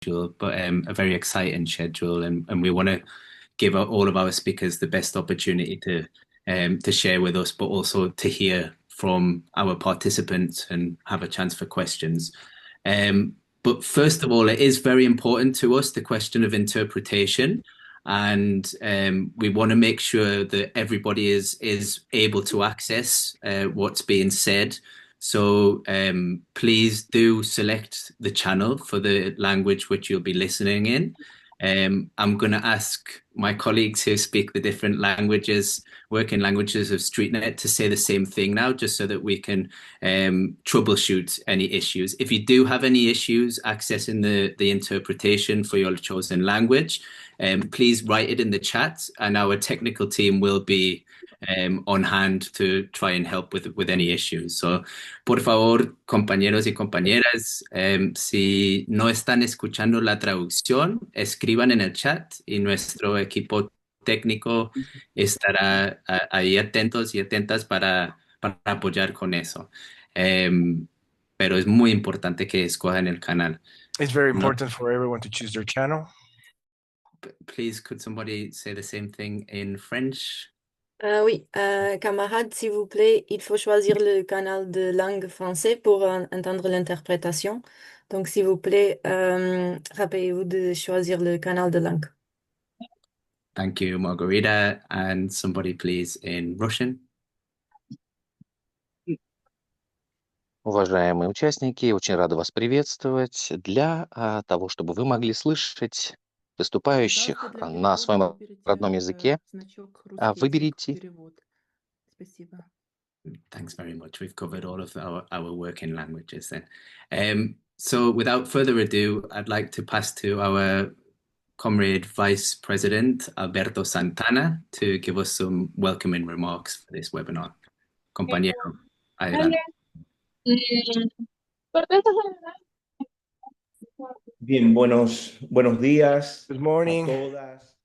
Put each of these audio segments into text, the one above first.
schedule, but a very exciting schedule, and we want to give all of our speakers the best opportunity to share with us, but also to hear from our participants and have a chance for questions. But first of all, it is very important to us, the question of interpretation. And we want to make sure that everybody is able to access what's being said. So please do select the channel for the language which you'll be listening in. I'm going to ask my colleagues who speak the different languages, working languages of StreetNet, to say the same thing now, just so that we can troubleshoot any issues. If you do have any issues accessing the interpretation for your chosen language, please write it in the chat, and our technical team will be on hand to try and help with any issues. So, por favor, compañeros y compañeras, si no están escuchando la traducción, escriban en el chat y nuestro equipo técnico estará ahí atentos y atentas para apoyar con eso. Pero es muy importante que escojan el canal. It's very important for everyone to choose their channel. Please, could somebody say the same thing in French? Oui, camarades, s'il vous plaît, il faut choisir le canal de langue français pour entendre l'interprétation. Donc, s'il vous plaît, rappelez-vous de choisir le canal de langue. Thank you, Margarita. And somebody, please, in Russian. Уважаемые участники, очень рада вас приветствовать. Для того, чтобы вы могли слышать выступающих на своем родном языке, выберите. Thanks very much. We've covered all of our working languages then. So without further ado, I'd like to pass to our comrade Vice President Alberto Santana to give us some welcoming remarks for this webinar. Compañero, adelante. Bien, buenos días. Good morning, todas,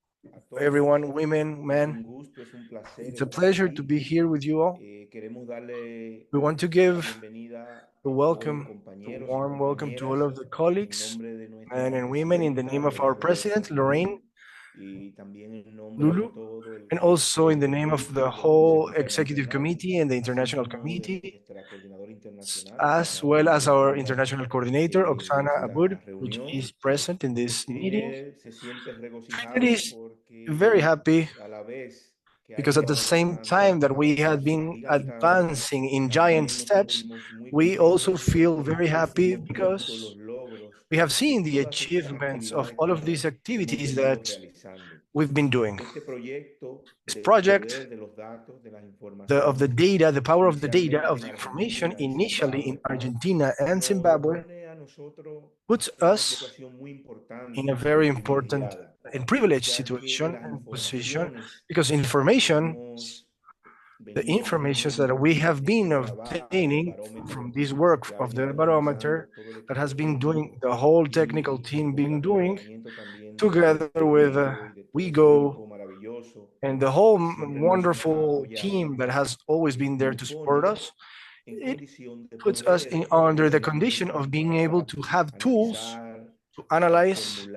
everyone, women, men. It's a pleasure to be here with you all. We want to give a welcome, a warm welcome to all of the colleagues, men and women, in the name of our president, Lorraine, Lulu, and also in the name of the whole executive committee and the international committee, as well as our international coordinator, Oksana Abud, which is present in this meeting. Trinity is very happy because at the same time that we had been advancing in giant steps, we also feel very happy because we have seen the achievements of all of these activities that we've been doing. This project of the data, the power of the data, of the information, initially in Argentina and Zimbabwe, puts us in a very important and privileged situation and position, because the information that we have been obtaining from this work of the Barometer, that has been doing, the whole technical team been doing, together with WeGo and the whole wonderful team that has always been there to support us, it puts us under the condition of being able to have tools to analyze,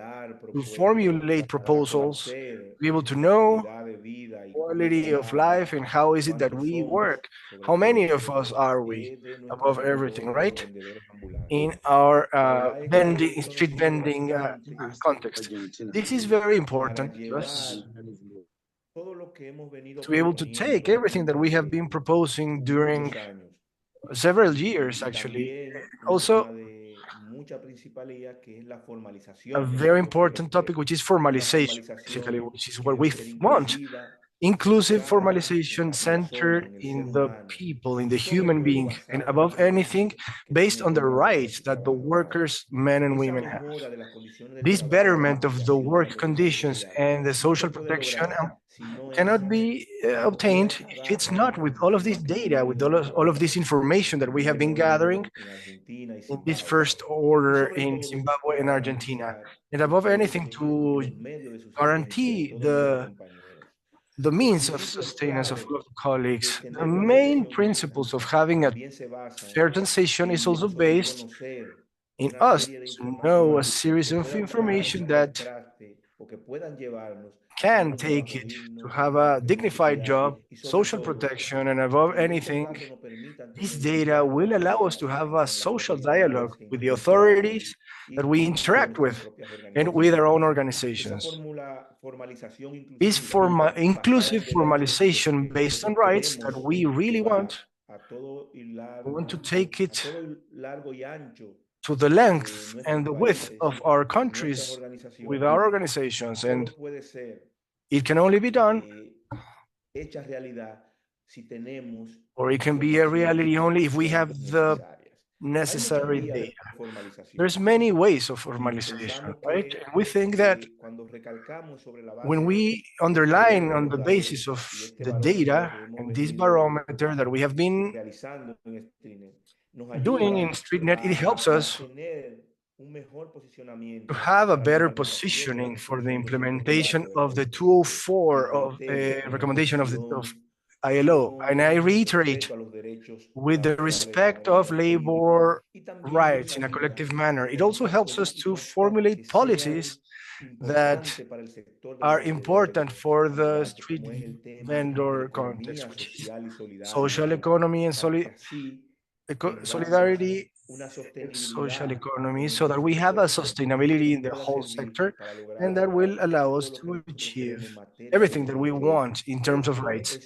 to formulate proposals, to be able to know quality of life and how is it that we work. How many of us are we, above everything, right? In our street vending context. This is very important to us, to be able to take everything that we have been proposing during several years, actually. Also, a very important topic, which is formalization, basically, which is what we want. Inclusive formalization centered in the people, in the human being, and above anything, based on the rights that the workers, men and women have. This betterment of the work conditions and the social protection cannot be obtained if it's not with all of this data, with all of this information that we have been gathering in this first order in Zimbabwe and Argentina. And above anything, to guarantee the means of sustenance of colleagues. The main principles of having a fair transition is also based in us to know a series of information that can take it to have a dignified job, social protection, and above anything, this data will allow us to have a social dialogue with the authorities that we interact with and with our own organizations. This inclusive formalization based on rights that we really want, we want to take it to the length and the width of our countries with our organizations, and it can only be done, or it can be a reality only if we have the necessary data. There's many ways of formalization, right? And we think that when we underline on the basis of the data and this barometer that we have been doing in StreetNet, it helps us to have a better positioning for the implementation of the 204 of the recommendation of ILO. And I reiterate, with the respect of labor rights in a collective manner, it also helps us to formulate policies that are important for the street vendor context, which is social economy and solidarity and social economy, so that we have a sustainability in the whole sector, and that will allow us to achieve everything that we want in terms of rights.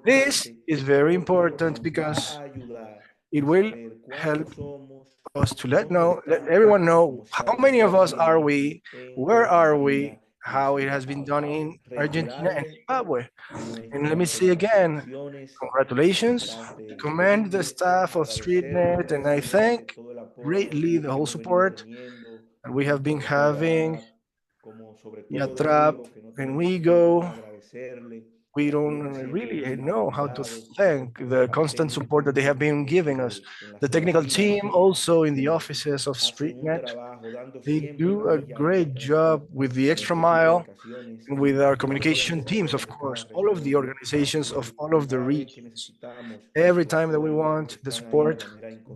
This is very important because it will help us to let everyone know how many of us are we, where are we, how it has been done in Argentina and Zimbabwe. And let me say again, congratulations. I commend the staff of StreetNet, and I thank greatly the whole support that we have been having. Yatrap and WeGo. We don't really know how to thank the constant support that they have been giving us. The technical team also in the offices of StreetNet, they do a great job with the extra mile and with our communication teams, of course, all of the organizations of all of the regions. Every time that we want the support,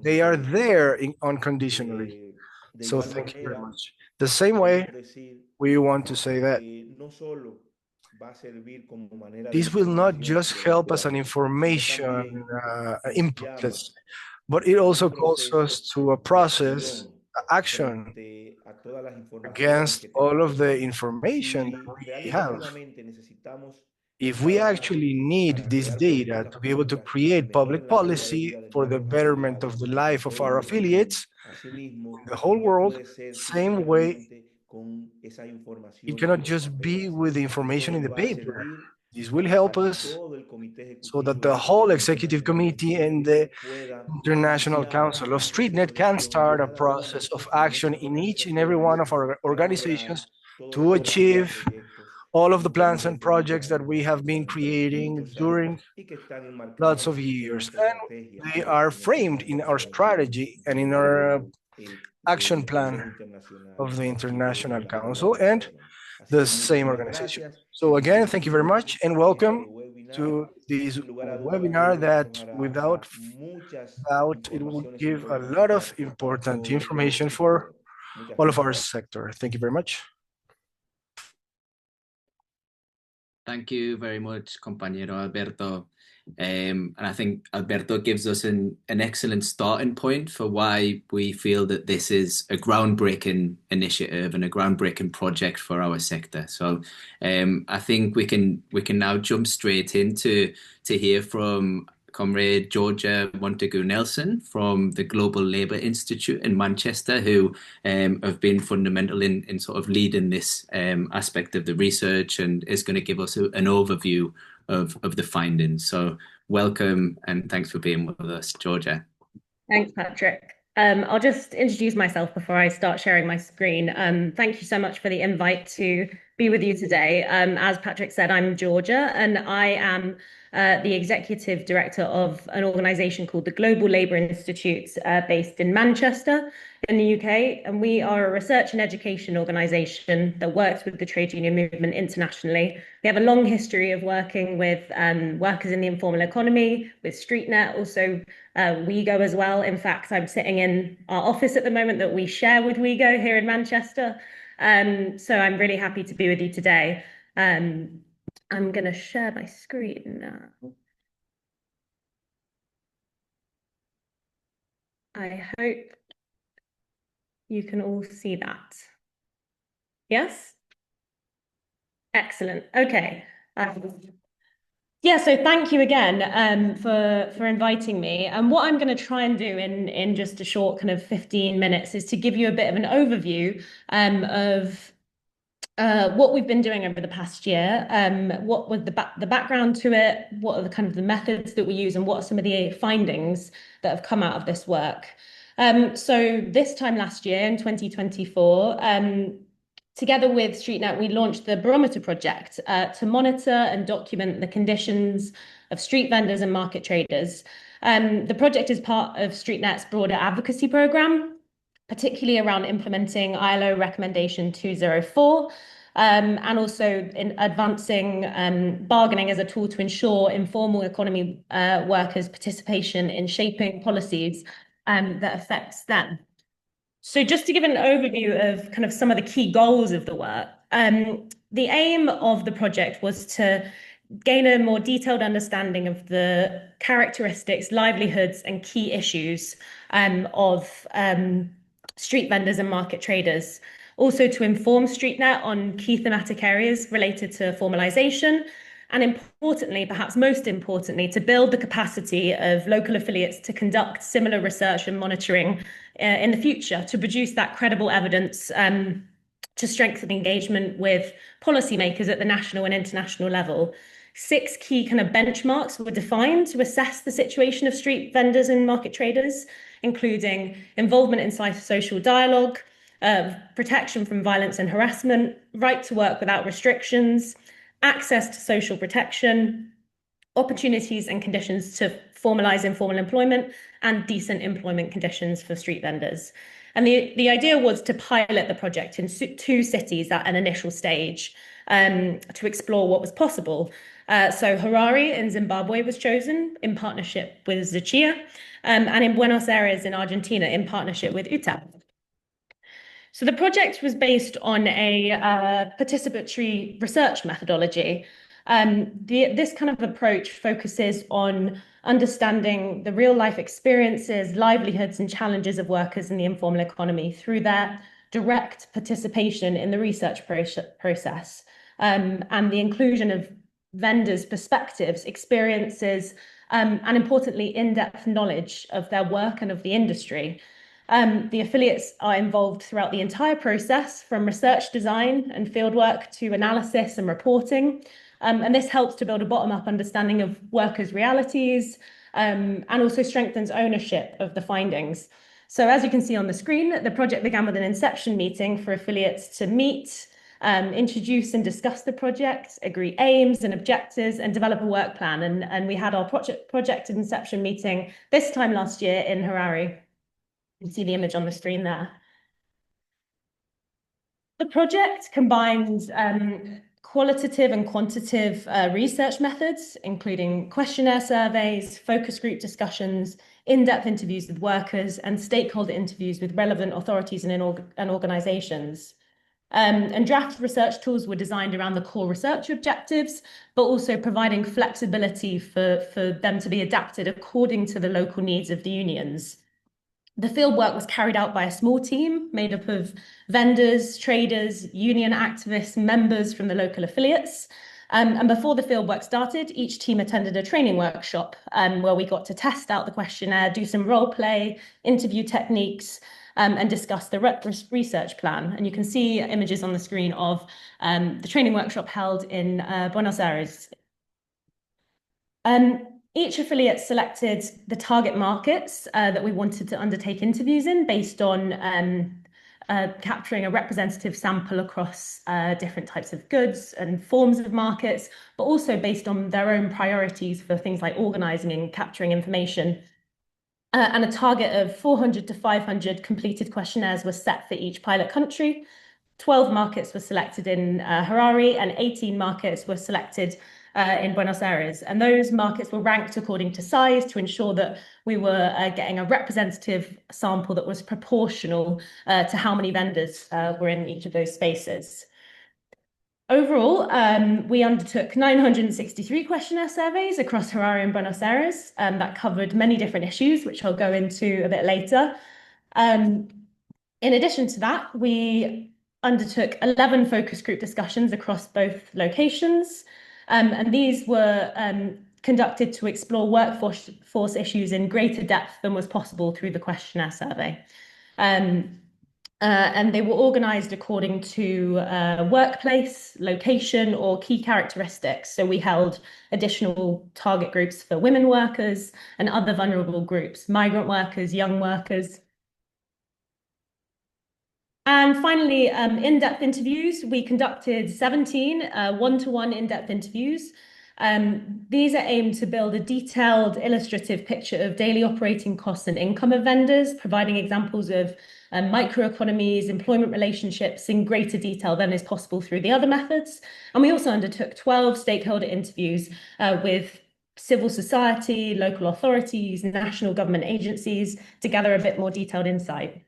they are there unconditionally. So thank you very much. The same way, we want to say that this will not just help as an information input, let's say, but it also calls us to a process, action against all of the information that we have. If we actually need this data to be able to create public policy for the betterment of the life of our affiliates in the whole world, same way, it cannot just be with the information in the paper. This will help us so that the whole executive committee and the International Council of StreetNet can start a process of action in each and every one of our organizations to achieve all of the plans and projects that we have been creating during lots of years. And they are framed in our strategy and in our action plan of the International Council and the same organization. So again, thank you very much and welcome to this webinar that without doubt, it will give a lot of important information for all of our sector. Thank you very much. Thank you very much, compañero Alberto. And I think Alberto gives us an excellent starting point for why we feel that this is a groundbreaking initiative and a groundbreaking project for our sector. So I think we can now jump straight into to hear from Comrade Georgia Montagu Nelson from the Global Labour Institute in Manchester, who have been fundamental in sort of leading this aspect of the research and is going to give us an overview of the findings. So welcome and thanks for being with us, Georgia. Thanks, Patrick. I'll just introduce myself before I start sharing my screen. Thank you so much for the invite to be with you today. As Patrick said, I'm Georgia, and I am the executive director of an organization called the Global Labour Institute, based in Manchester in the UK. And we are a research and education organization that works with the trade union movement internationally. We have a long history of working with workers in the informal economy, with StreetNet, also WeGo as well. In fact, I'm sitting in our office at the moment that we share with WeGo here in Manchester. So I'm really happy to be with you today. I'm going to share my screen now. I hope you can all see that. Yes? Excellent. Okay. Yeah, so thank you again for inviting me. And what I'm going to try and do in just a short kind of 15 minutes is to give you a bit of an overview of what we've been doing over the past year, what was the background to it, what are the kind of the methods that we use, and what are some of the findings that have come out of this work. So this time last year in 2024, together with StreetNet, we launched the Barometer project to monitor and document the conditions of street vendors and market traders. The project is part of StreetNet's broader advocacy program, particularly around implementing ILO Recommendation 204, and also in advancing bargaining as a tool to ensure informal economy workers' participation in shaping policies that affects them. So just to give an overview of kind of some of the key goals of the work, the aim of the project was to gain a more detailed understanding of the characteristics, livelihoods, and key issues of street vendors and market traders. Also to inform StreetNet on key thematic areas related to formalization, and importantly, perhaps most importantly, to build the capacity of local affiliates to conduct similar research and monitoring in the future, to produce that credible evidence to strengthen engagement with policymakers at the national and international level. 6 key kind of benchmarks were defined to assess the situation of street vendors and market traders, including involvement in social dialogue, protection from violence and harassment, right to work without restrictions, access to social protection, opportunities and conditions to formalize informal employment, and decent employment conditions for street vendors. And the idea was to pilot the project in 2 cities at an initial stage to explore what was possible. So Harare in Zimbabwe was chosen in partnership with Zachia, and in Buenos Aires in Argentina in partnership with UTAP. So the project was based on a participatory research methodology. This kind of approach focuses on understanding the real life experiences, livelihoods, and challenges of workers in the informal economy through their direct participation in the research process, and the inclusion of vendors' perspectives, experiences, and importantly, in-depth knowledge of their work and of the industry. The affiliates are involved throughout the entire process, from research design and fieldwork to analysis and reporting. And this helps to build a bottom-up understanding of workers' realities, and also strengthens ownership of the findings. So as you can see on the screen, the project began with an inception meeting for affiliates to meet, introduce and discuss the project, agree aims and objectives, and develop a work plan. And we had our project inception meeting this time last year in Harare. You can see the image on the screen there. The project combines qualitative and quantitative research methods, including questionnaire surveys, focus group discussions, in-depth interviews with workers, and stakeholder interviews with relevant authorities and organizations. And draft research tools were designed around the core research objectives, but also providing flexibility for them to be adapted according to the local needs of the unions. The fieldwork was carried out by a small team made up of vendors, traders, union activists, members from the local affiliates. And before the fieldwork started, each team attended a training workshop where we got to test out the questionnaire, do some role play, interview techniques, and discuss the research plan. And you can see images on the screen of the training workshop held in Buenos Aires. Each affiliate selected the target markets that we wanted to undertake interviews in based on capturing a representative sample across different types of goods and forms of markets, but also based on their own priorities for things like organizing and capturing information. And a target of 400 to 500 completed questionnaires was set for each pilot country. 12 markets were selected in Harare and 18 markets were selected in Buenos Aires. And those markets were ranked according to size to ensure that we were getting a representative sample that was proportional to how many vendors were in each of those spaces. Overall, we undertook 963 questionnaire surveys across Harare and Buenos Aires that covered many different issues, which I'll go into a bit later. In addition to that, we undertook 11 focus group discussions across both locations, and these were conducted to explore workforce issues in greater depth than was possible through the questionnaire survey. And they were organized according to workplace, location, or key characteristics. So we held additional target groups for women workers and other vulnerable groups, migrant workers, young workers. And finally, in-depth interviews. We conducted 17 one-to-one in-depth interviews. These are aimed to build a detailed illustrative picture of daily operating costs and income of vendors, providing examples of microeconomies, employment relationships in greater detail than is possible through the other methods. And we also undertook 12 stakeholder interviews with civil society, local authorities, national government agencies to gather a bit more detailed insight.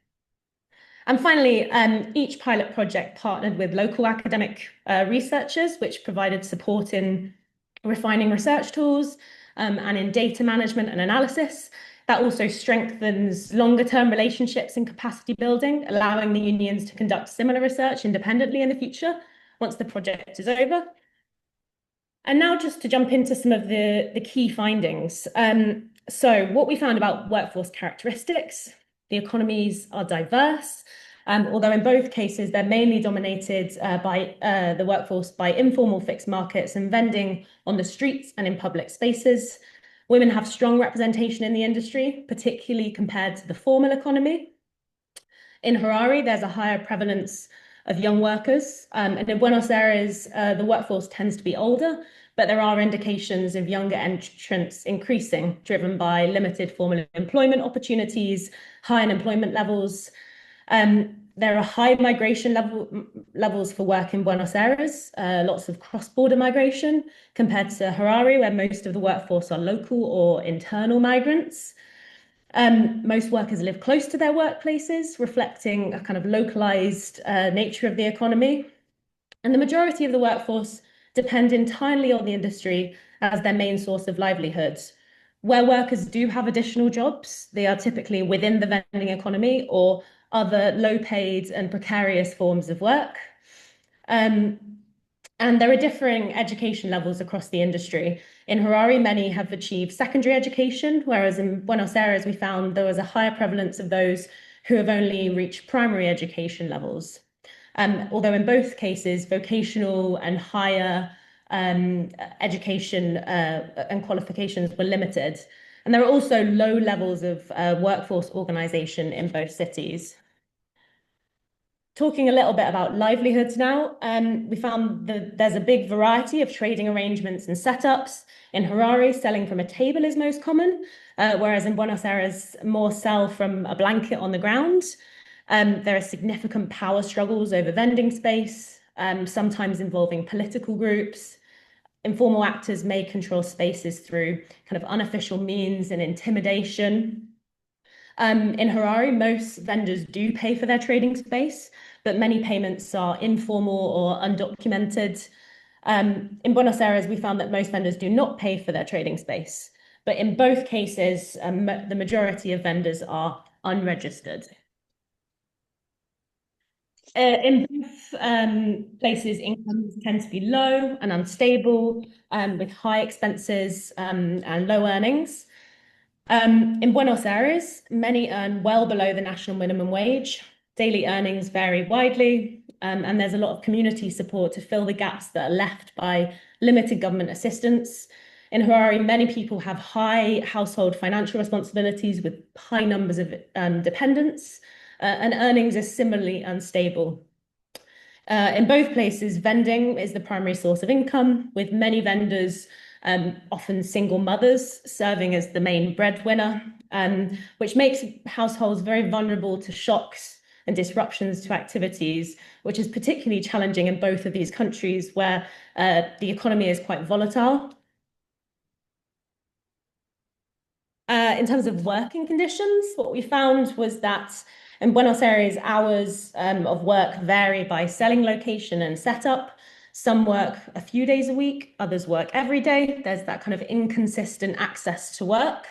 And finally, each pilot project partnered with local academic researchers, which provided support in refining research tools and in data management and analysis. That also strengthens longer-term relationships and capacity building, allowing the unions to conduct similar research independently in the future once the project is over. And now just to jump into some of the key findings. So what we found about workforce characteristics: the economies are diverse, although in both cases they're mainly dominated by the workforce by informal fixed markets and vending on the streets and in public spaces. Women have strong representation in the industry, particularly compared to the formal economy. In Harare, there's a higher prevalence of young workers, and in Buenos Aires, the workforce tends to be older, but there are indications of younger entrants increasing, driven by limited formal employment opportunities, high unemployment levels. There are high migration levels for work in Buenos Aires, lots of cross-border migration compared to Harare, where most of the workforce are local or internal migrants. Most workers live close to their workplaces, reflecting a kind of localized nature of the economy. And the majority of the workforce depend entirely on the industry as their main source of livelihood. Where workers do have additional jobs, they are typically within the vending economy or other low-paid and precarious forms of work. And there are differing education levels across the industry. In Harare, many have achieved secondary education, whereas in Buenos Aires, we found there was a higher prevalence of those who have only reached primary education levels. Although in both cases, vocational and higher education and qualifications were limited. And there are also low levels of workforce organization in both cities. Talking a little bit about livelihoods now, we found that there's a big variety of trading arrangements and setups. In Harare, selling from a table is most common, whereas in Buenos Aires, more sell from a blanket on the ground. There are significant power struggles over vending space, sometimes involving political groups. Informal actors may control spaces through kind of unofficial means and intimidation. In Harare, most vendors do pay for their trading space, but many payments are informal or undocumented. In Buenos Aires, we found that most vendors do not pay for their trading space, but in both cases, the majority of vendors are unregistered. In both places, incomes tend to be low and unstable, with high expenses and low earnings. In Buenos Aires, many earn well below the national minimum wage. Daily earnings vary widely, and there's a lot of community support to fill the gaps that are left by limited government assistance. In Harare, many people have high household financial responsibilities with high numbers of dependents, and earnings are similarly unstable. In both places, vending is the primary source of income, with many vendors, often single mothers, serving as the main breadwinner, which makes households very vulnerable to shocks and disruptions to activities, which is particularly challenging in both of these countries where the economy is quite volatile. In terms of working conditions, what we found was that in Buenos Aires, hours of work vary by selling location and setup. Some work a few days a week, others work every day. There's that kind of inconsistent access to work.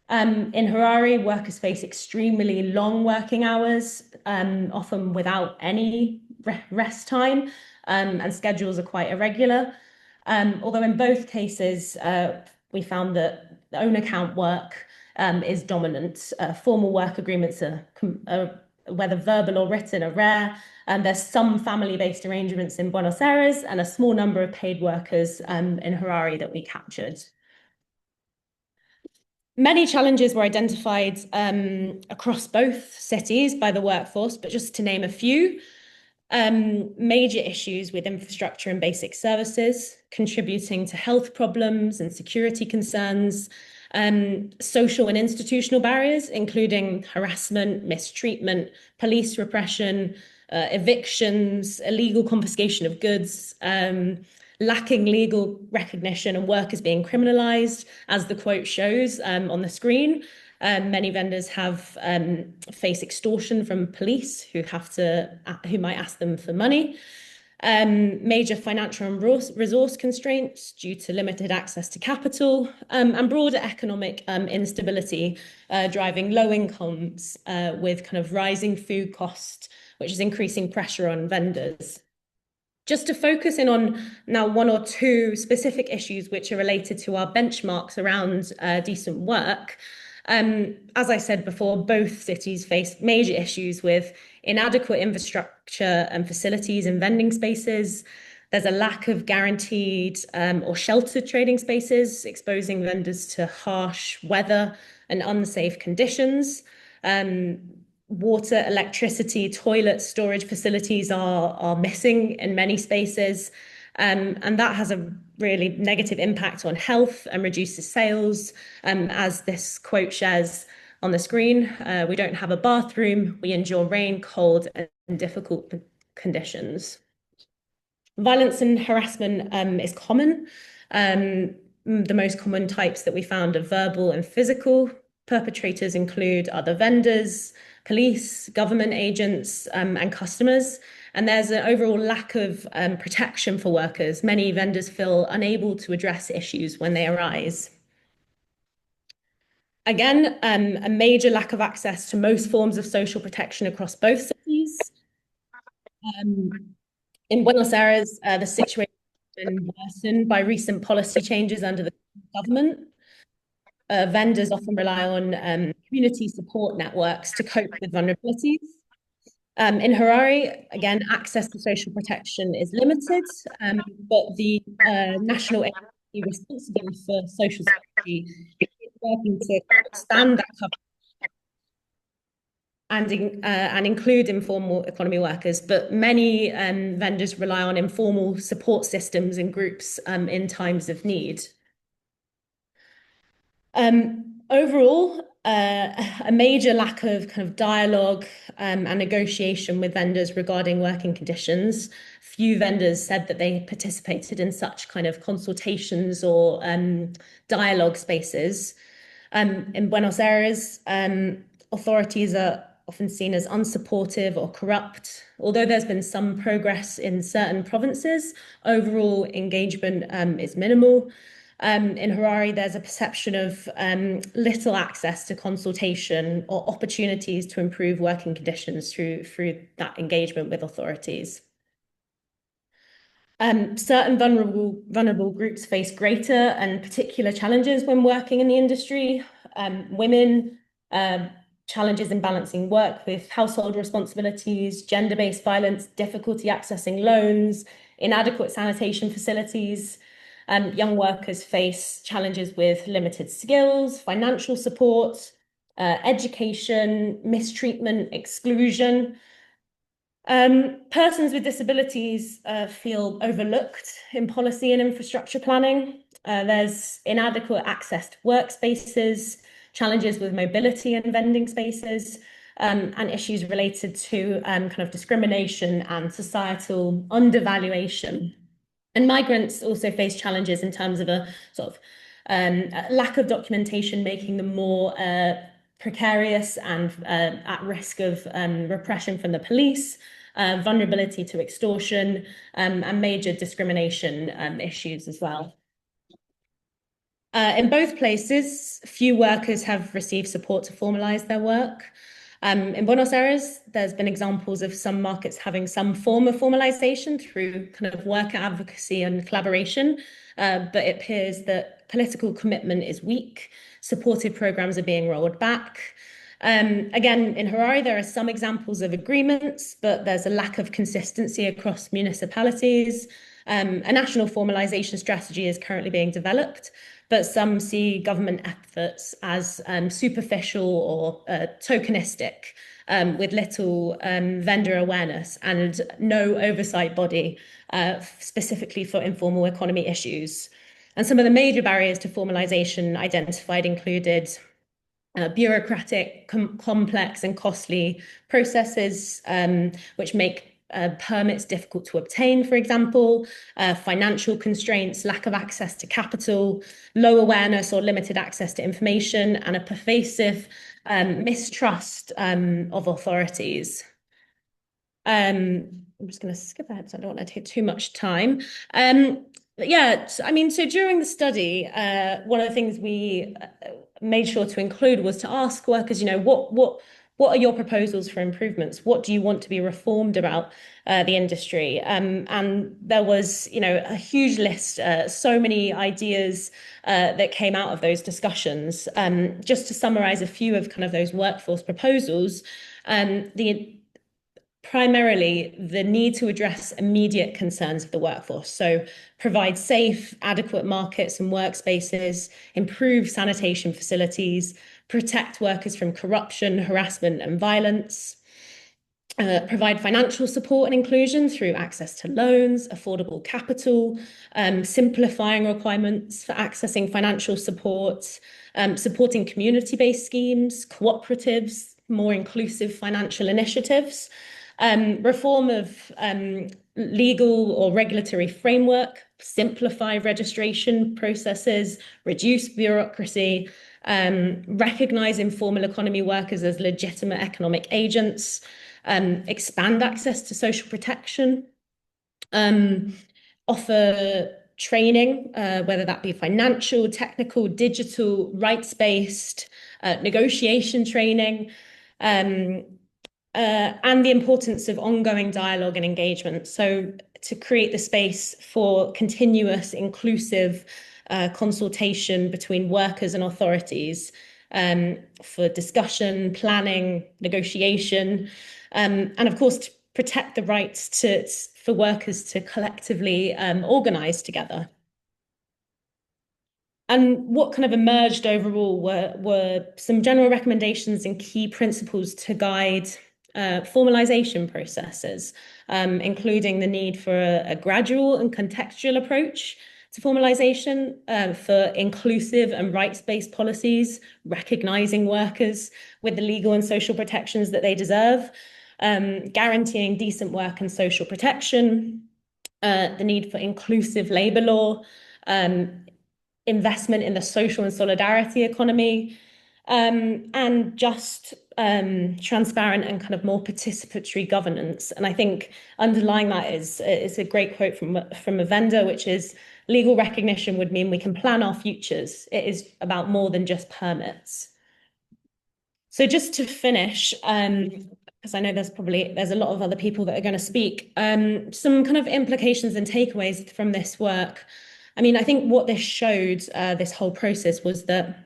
In Harare, workers face extremely long working hours, often without any rest time, and schedules are quite irregular. Although in both cases, we found that the own account work is dominant. Formal work agreements are, whether verbal or written, are rare. There's some family-based arrangements in Buenos Aires and a small number of paid workers in Harare that we captured. Many challenges were identified across both cities by the workforce, but just to name a few, major issues with infrastructure and basic services, contributing to health problems and security concerns, social and institutional barriers, including harassment, mistreatment, police repression, evictions, illegal confiscation of goods, lacking legal recognition and workers being criminalized, as the quote shows on the screen. Many vendors have face extortion from police who might ask them for money. Major financial and resource constraints due to limited access to capital, and broader economic instability, driving low incomes with kind of rising food costs, which is increasing pressure on vendors. Just to focus in on now one or two specific issues which are related to our benchmarks around decent work. As I said before, both cities face major issues with inadequate infrastructure and facilities and vending spaces. There's a lack of guaranteed or sheltered trading spaces, exposing vendors to harsh weather and unsafe conditions. Water, electricity, toilet storage facilities are missing in many spaces. And that has a really negative impact on health and reduces sales. As this quote shares on the screen, we don't have a bathroom, we endure rain, cold, and difficult conditions. Violence and harassment is common. The most common types that we found are verbal and physical. Perpetrators include other vendors, police, government agents, and customers. And there's an overall lack of protection for workers. Many vendors feel unable to address issues when they arise. Again, a major lack of access to most forms of social protection across both cities. In Buenos Aires, the situation has been worsened by recent policy changes under the government. Vendors often rely on community support networks to cope with vulnerabilities. In Harare, again, access to social protection is limited, but the national agency responsible for social security is working to expand that coverage and include informal economy workers. But many vendors rely on informal support systems and groups in times of need. Overall, a major lack of kind of dialogue and negotiation with vendors regarding working conditions. Few vendors said that they participated in such kind of consultations or dialogue spaces. In Buenos Aires, authorities are often seen as unsupportive or corrupt. Although there's been some progress in certain provinces, overall engagement is minimal. In Harare, there's a perception of little access to consultation or opportunities to improve working conditions through that engagement with authorities. Certain vulnerable groups face greater and particular challenges when working in the industry. Women, challenges in balancing work with household responsibilities, gender-based violence, difficulty accessing loans, inadequate sanitation facilities. Young workers face challenges with limited skills, financial support, education, mistreatment, exclusion. Persons with disabilities feel overlooked in policy and infrastructure planning. There's inadequate access to workspaces, challenges with mobility and vending spaces, and issues related to kind of discrimination and societal undervaluation. And migrants also face challenges in terms of a sort of lack of documentation, making them more precarious and at risk of repression from the police, vulnerability to extortion, and major discrimination issues as well. In both places, few workers have received support to formalize their work. In Buenos Aires, there's been examples of some markets having some form of formalization through kind of worker advocacy and collaboration, but it appears that political commitment is weak. Supportive programs are being rolled back. Again, in Harare, there are some examples of agreements, but there's a lack of consistency across municipalities. A national formalization strategy is currently being developed, but some see government efforts as superficial or tokenistic, with little vendor awareness and no oversight body specifically for informal economy issues. And some of the major barriers to formalization identified included bureaucratic, complex and costly processes, which make permits difficult to obtain, for example, financial constraints, lack of access to capital, low awareness or limited access to information, and a pervasive mistrust of authorities. I'm just going to skip ahead, so I don't want to take too much time. Yeah, I mean, so during the study, one of the things we made sure to include was to ask workers, what are your proposals for improvements? What do you want to be reformed about the industry? And there was, a huge list, so many ideas that came out of those discussions. Just to summarize a few of kind of those workforce proposals, primarily the need to address immediate concerns of the workforce. So provide safe, adequate markets and workspaces, improve sanitation facilities, protect workers from corruption, harassment and violence, provide financial support and inclusion through access to loans, affordable capital, simplifying requirements for accessing financial support, supporting community-based schemes, cooperatives, more inclusive financial initiatives, reform of legal or regulatory framework, simplify registration processes, reduce bureaucracy, recognize informal economy workers as legitimate economic agents, expand access to social protection, offer training, whether that be financial, technical, digital, rights-based, negotiation training, and the importance of ongoing dialogue and engagement. So to create the space for continuous, inclusive consultation between workers and authorities for discussion, planning, negotiation, and of course, to protect the rights for workers to collectively organize together. And what kind of emerged overall were some general recommendations and key principles to guide formalization processes, including the need for a gradual and contextual approach to formalization, for inclusive and rights-based policies, recognizing workers with the legal and social protections that they deserve, guaranteeing decent work and social protection, the need for inclusive labor law, investment in the social and solidarity economy, and just transparent and kind of more participatory governance. And I think underlying that is a great quote from a vendor, which is, legal recognition would mean we can plan our futures. It is about more than just permits. So just to finish, because I know there's a lot of other people that are going to speak, some kind of implications and takeaways from this work. I mean, I think what this showed, this whole process, was that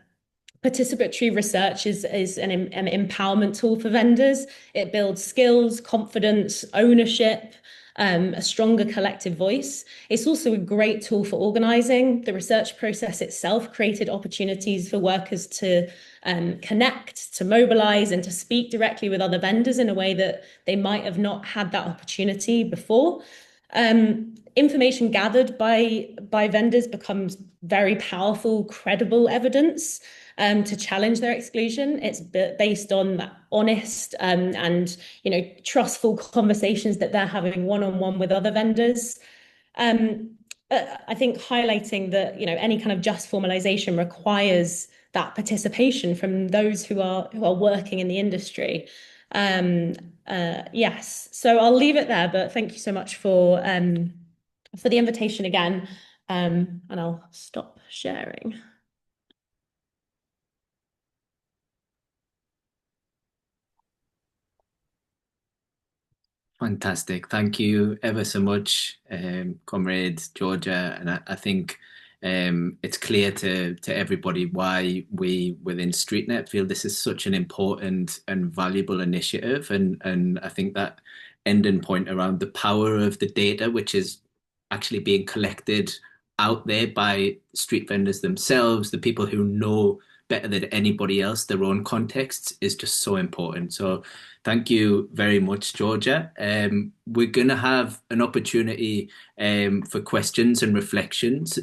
participatory research is an empowerment tool for vendors. It builds skills, confidence, ownership, a stronger collective voice. It's also a great tool for organizing. The research process itself created opportunities for workers to connect, to mobilize, and to speak directly with other vendors in a way that they might have not had that opportunity before. Information gathered by vendors becomes very powerful, credible evidence to challenge their exclusion. It's based on that honest and trustful conversations that they're having one-on-one with other vendors. I think highlighting that any kind of just formalization requires that participation from those who are working in the industry. Yes, so I'll leave it there, but thank you so much for the invitation again, and I'll stop sharing. Fantastic. Thank you ever so much, Comrade Georgia. And I think it's clear to everybody why we within StreetNet feel this is such an important and valuable initiative. And I think that ending point around the power of the data, which is actually being collected out there by street vendors themselves, the people who know better than anybody else their own contexts, is just so important. So thank you very much, Georgia. We're going to have an opportunity for questions and reflections,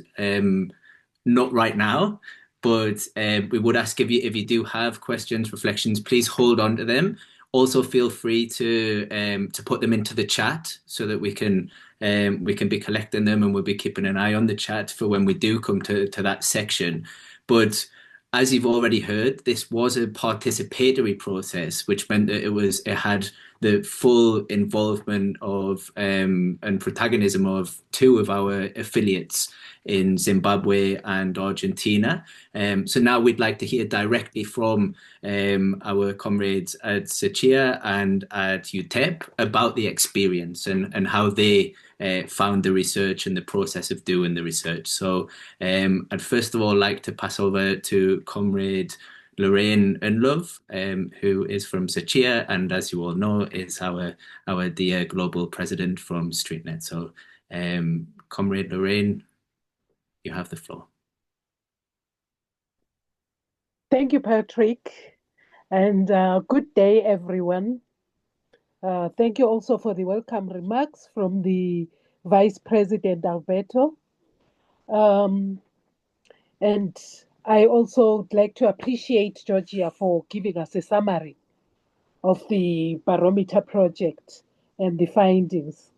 not right now, but we would ask if you do have questions, reflections, please hold on to them. Also, feel free to put them into the chat so that we can be collecting them, and we'll be keeping an eye on the chat for when we do come to that section. But as you've already heard, this was a participatory process, which meant that it had the full involvement of and protagonism of two of our affiliates in Zimbabwe and Argentina. So now we'd like to hear directly from our comrades at Sechia and at UTEP about the experience and how they found the research and the process of doing the research. So I'd first of all like to pass over to Comrade Lorraine Unlove, who is from Sechia, and as you all know, is our dear global president from StreetNet. So Comrade Lorraine, you have the floor. Thank you, Patrick, and good day, everyone. Thank you also for the welcome remarks from the Vice President Alberto. And I also would like to appreciate Georgia for giving us a summary of the Barometer project and the findings.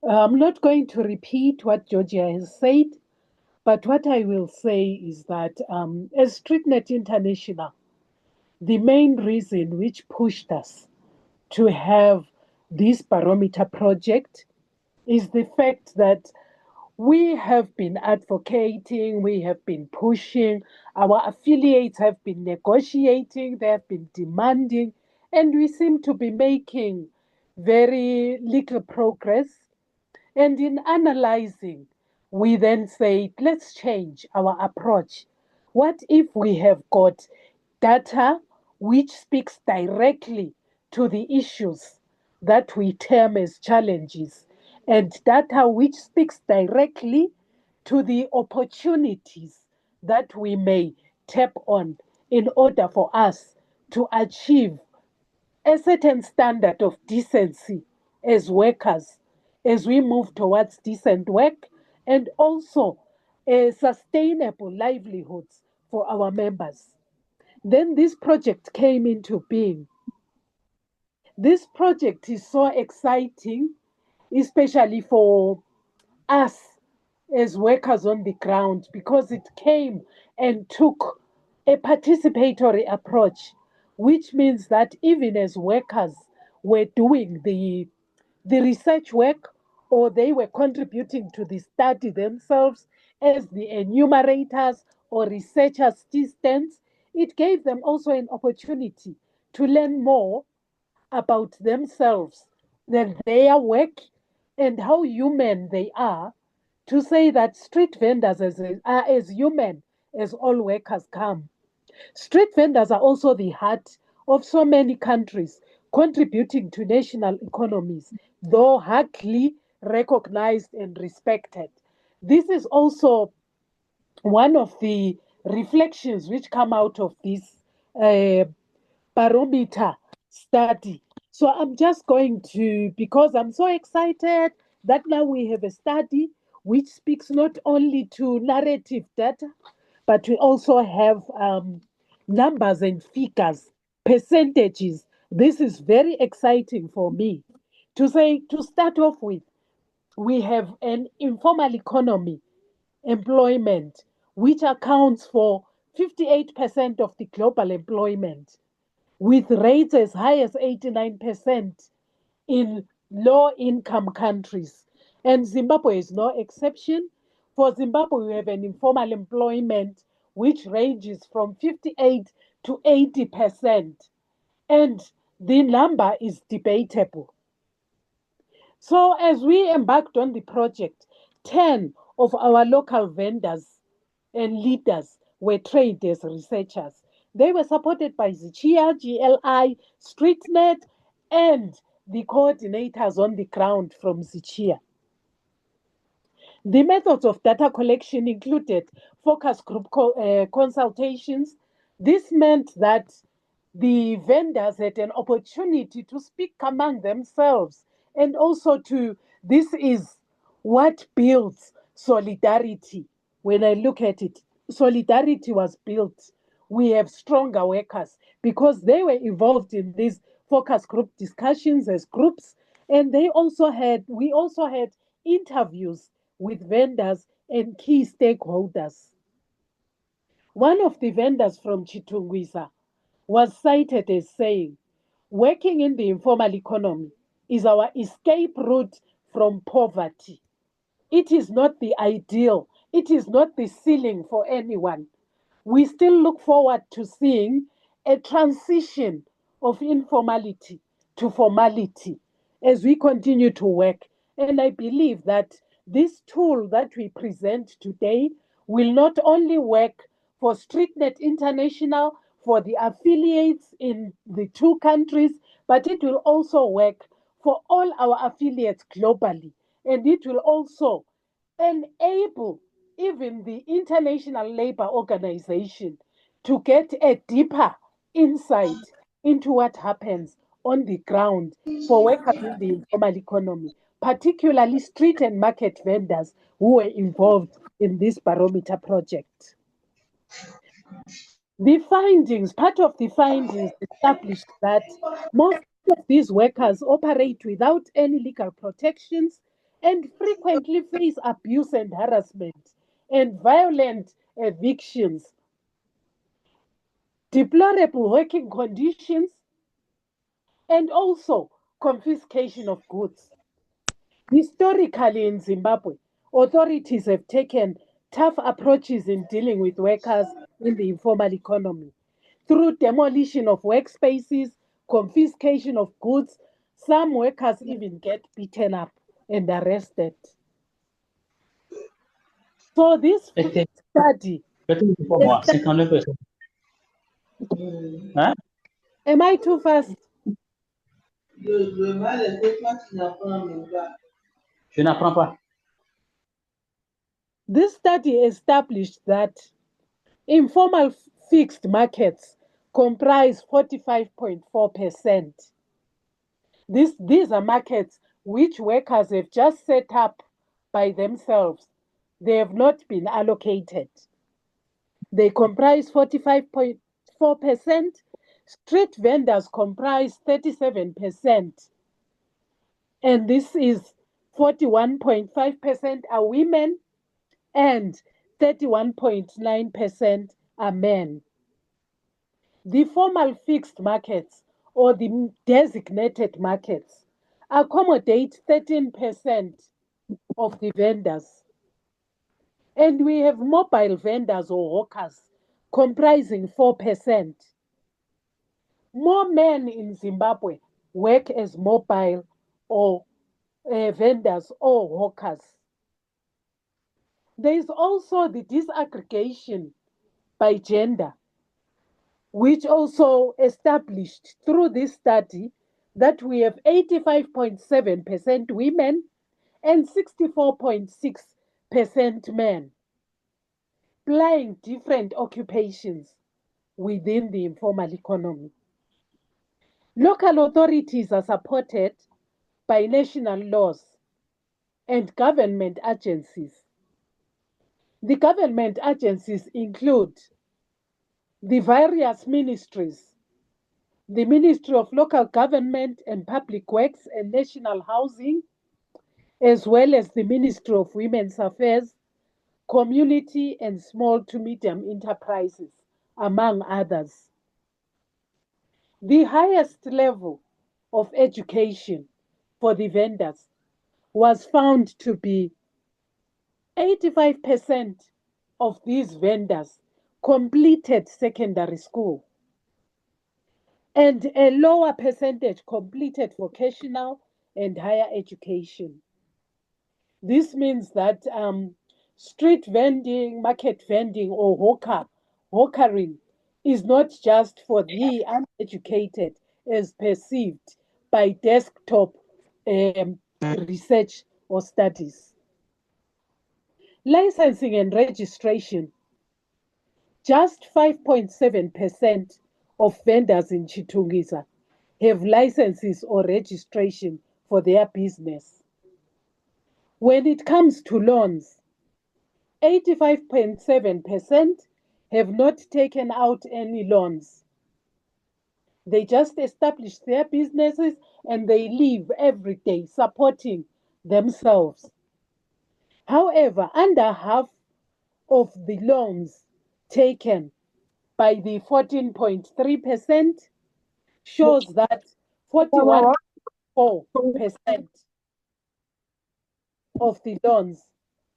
I'm not going to repeat what Georgia has said, but what I will say is that as StreetNet International, the main reason which pushed us to have this Barometer project is the fact that we have been advocating, we have been pushing, our affiliates have been negotiating, they have been demanding, and we seem to be making very little progress. And in analyzing, we then say, let's change our approach. What if we have got data which speaks directly to the issues that we term as challenges, and data which speaks directly to the opportunities that we may tap on in order for us to achieve a certain standard of decency as workers as we move towards decent work and also sustainable livelihoods for our members. Then this project came into being. This project is so exciting, especially for us as workers on the ground, because it came and took a participatory approach, which means that even as workers were doing the research work, or they were contributing to the study themselves as the enumerators or research assistants, it gave them also an opportunity to learn more about themselves, their work, and how human they are, to say that street vendors are as human as all workers come. Street vendors are also the heart of so many countries, contributing to national economies, though hardly recognized and respected. This is also one of the reflections which come out of this barometer study. So I'm just going to, because I'm so excited that now we have a study which speaks not only to narrative data, but we also have numbers and figures, percentages. This is very exciting for me. To start off with, we have an informal economy employment, which accounts for 58% of the global employment, with rates as high as 89% in low income countries. And Zimbabwe is no exception. For Zimbabwe, we have an informal employment which ranges from 58 to 80%. And the number is debatable. So, as we embarked on the project, 10 of our local vendors and leaders were trained as researchers. They were supported by Zichia, GLI, StreetNet, and the coordinators on the ground from Zichia. The methods of data collection included focus group consultations. This meant that the vendors had an opportunity to speak among themselves, and also this is what builds solidarity. When I look at it, solidarity was built. We have stronger workers because they were involved in these focus group discussions as groups, and we also had interviews with vendors and key stakeholders. One of the vendors from Chitungwisa was cited as saying, working in the informal economy is our escape route from poverty. It is not the ideal, it is not the ceiling for anyone. We still look forward to seeing a transition of informality to formality as we continue to work. And I believe that this tool that we present today will not only work for StreetNet International, for the affiliates in the two countries, but it will also work for all our affiliates globally. And it will also enable even the International Labour Organization to get a deeper insight into what happens on the ground for workers in the informal economy, particularly street and market vendors who were involved in this barometer project. Part of the findings established that most of these workers operate without any legal protections and frequently face abuse and harassment and violent evictions, deplorable working conditions, and also confiscation of goods. Historically, in Zimbabwe, authorities have taken tough approaches in dealing with workers in the informal economy through demolition of workspaces, confiscation of goods. Some workers even get beaten up and arrested. So this study. Am I too fast? This study established that informal fixed markets comprise 45.4%. These are markets which workers have just set up by themselves. They have not been allocated. They comprise 45.4%. Street vendors comprise 37%. And this is 41.5% are women and 31.9% are men. The formal fixed markets or the designated markets accommodate 13% of the vendors. And we have mobile vendors or hawkers comprising 4%. More men in Zimbabwe work as mobile or vendors or hawkers. There is also the disaggregation by gender, which also established through this study that we have 85.7% women and 64.6% men plying different occupations within the informal economy. Local authorities are supported by national laws and government agencies. The government agencies include the various ministries, the Ministry of Local Government and Public Works and National Housing, as well as the Ministry of Women's Affairs, Community and Small to Medium Enterprises, among others. The highest level of education for the vendors was found to be 85% of these vendors completed secondary school, and a lower percentage completed vocational and higher education. This means that street vending, market vending, or hawkering is not just for the uneducated as perceived by desktop research or studies. Licensing and registration. Just 5.7% of vendors in Chitungisa have licenses or registration for their business. When it comes to loans, 85.7% have not taken out any loans. They just establish their businesses and they live every day supporting themselves. However, under half of the loans taken by the 14.3% shows that 41.4% of the loans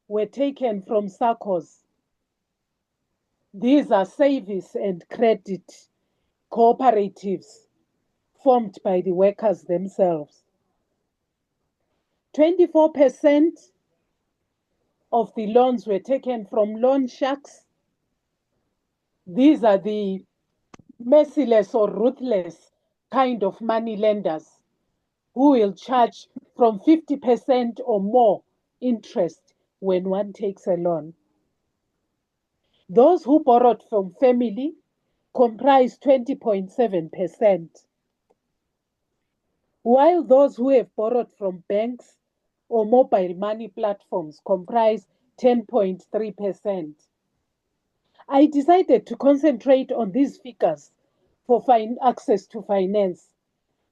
were taken from SACCOs. These are savings and credit cooperatives formed by the workers themselves. 24% of the loans were taken from loan sharks. These are the merciless or ruthless kind of money lenders who will charge from 50% or more interest when one takes a loan. Those who borrowed from family comprise 20.7%, while those who have borrowed from banks or mobile money platforms comprise 10.3%. I decided to concentrate on these figures for access to finance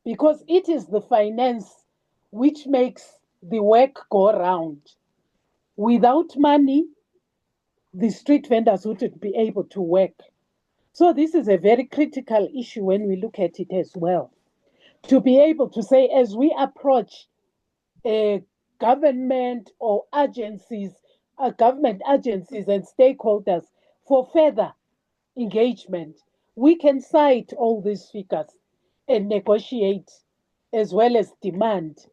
because it is the finance which makes the work go round. Without money, the street vendors wouldn't be able to work. So this is a very critical issue when we look at it as well. To be able to say, as we approach a government or agencies, government agencies and stakeholders for further engagement, we can cite all these figures and negotiate as well as demand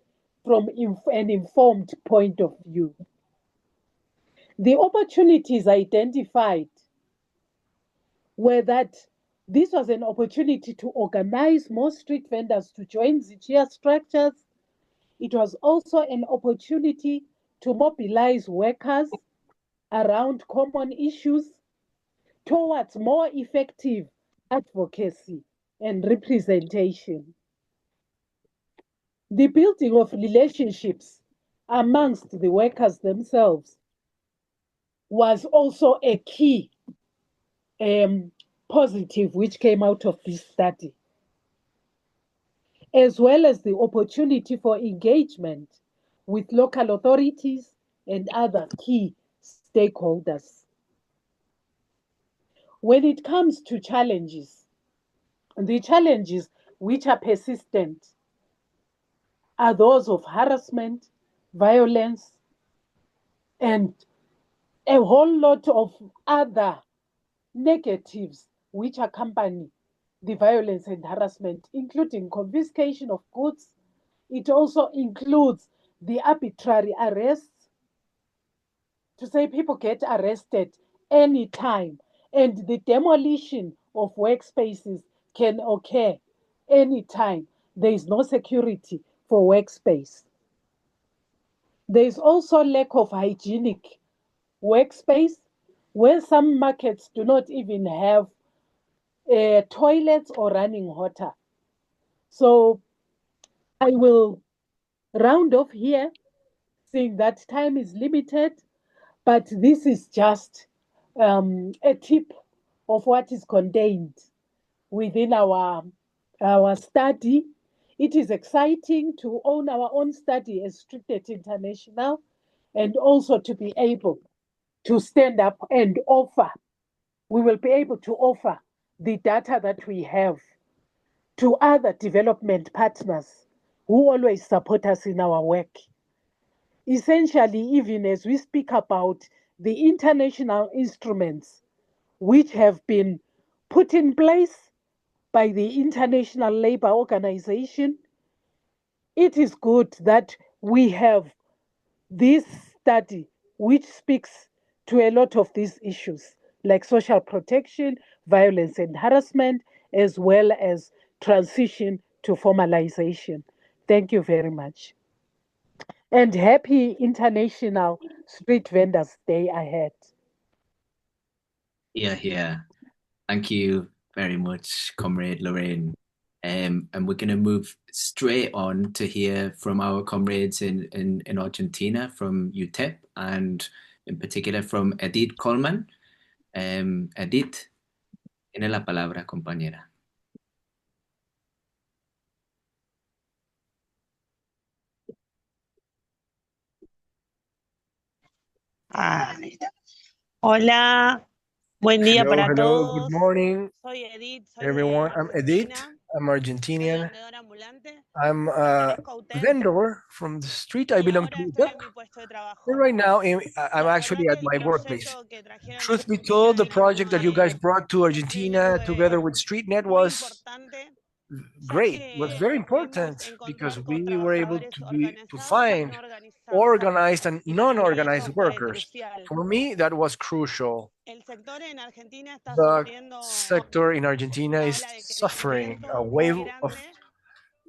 from an informed point of view. The opportunities identified were that this was an opportunity to organize more street vendors to join Zichia structures. It was also an opportunity to mobilize workers around common issues towards more effective advocacy and representation. The building of relationships amongst the workers themselves was also a key positive which came out of this study, as well as the opportunity for engagement with local authorities and other key stakeholders. When it comes to challenges, the challenges which are persistent are those of harassment, violence, and a whole lot of other negatives which accompany the violence and harassment, including confiscation of goods. It also includes the arbitrary arrests, to say people get arrested anytime, and the demolition of workspaces can occur anytime. there is no security for workspace. There is also lack of hygienic workspace, where some markets do not even have toilets or running water. So I will round off here, saying that time is limited, but this is just a tip of what is contained within our study. It is exciting to own our own study as Streetnet International, and also to be able to stand up and offer. We will be able to offer the data that we have to other development partners who always support us in our work. Essentially, even as we speak about the international instruments which have been put in place by the International Labour Organization, it is good that we have this study which speaks to a lot of these issues like social protection, violence and harassment, as well as transition to formalization. Thank you very much. And happy International Street Vendors Day ahead. Yeah. Thank you very much, Comrade Lorraine. And we're going to move straight on to hear from our comrades in Argentina, from UTEP, and in particular from Edith Coleman. Edith, tiene la palabra, compañera. Hola, buen día Hello, para hello, good todos. morning, Soy Edith, soy everyone. de I'm Edith. Argentina. I'm Soy Argentinian. vendedora ambulante. I'm a Pertenezco a UTEP vendor from the street. I y belong ahora to estoy UTEP. en mi puesto de trabajo. And right now, I'm La actually verdad at que el my workplace. proyecto que trajeron Truth be Argentina told, the y project that you guys Zimbabwe brought to fue Argentina together with StreetNet muy was importante, ya great. It was very que pudimos important because encontrar con we were able trabajadores to organizados y find no organizados. organized and Y para mí non-organized eso fue workers. crucial. For me, that was crucial. El sector en Argentina está The sufriendo sector in Argentina una is ola de suffering crecimiento a muy wave of grande,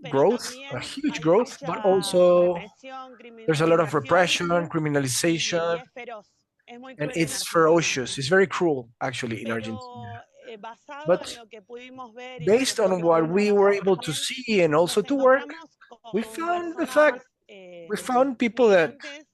pero growth, a también huge hay growth, but mucha also represión, there's a lot of criminalización repression, y criminalization, es feroz, es muy and cruel en it's Argentina. ferocious. It's very cruel, actually, in Argentina. Pero basado But en lo que pudimos ver y lo que based on pudimos what we were able to también, see and also nos to work, encontramos we con found the personas fact we found people that migrantes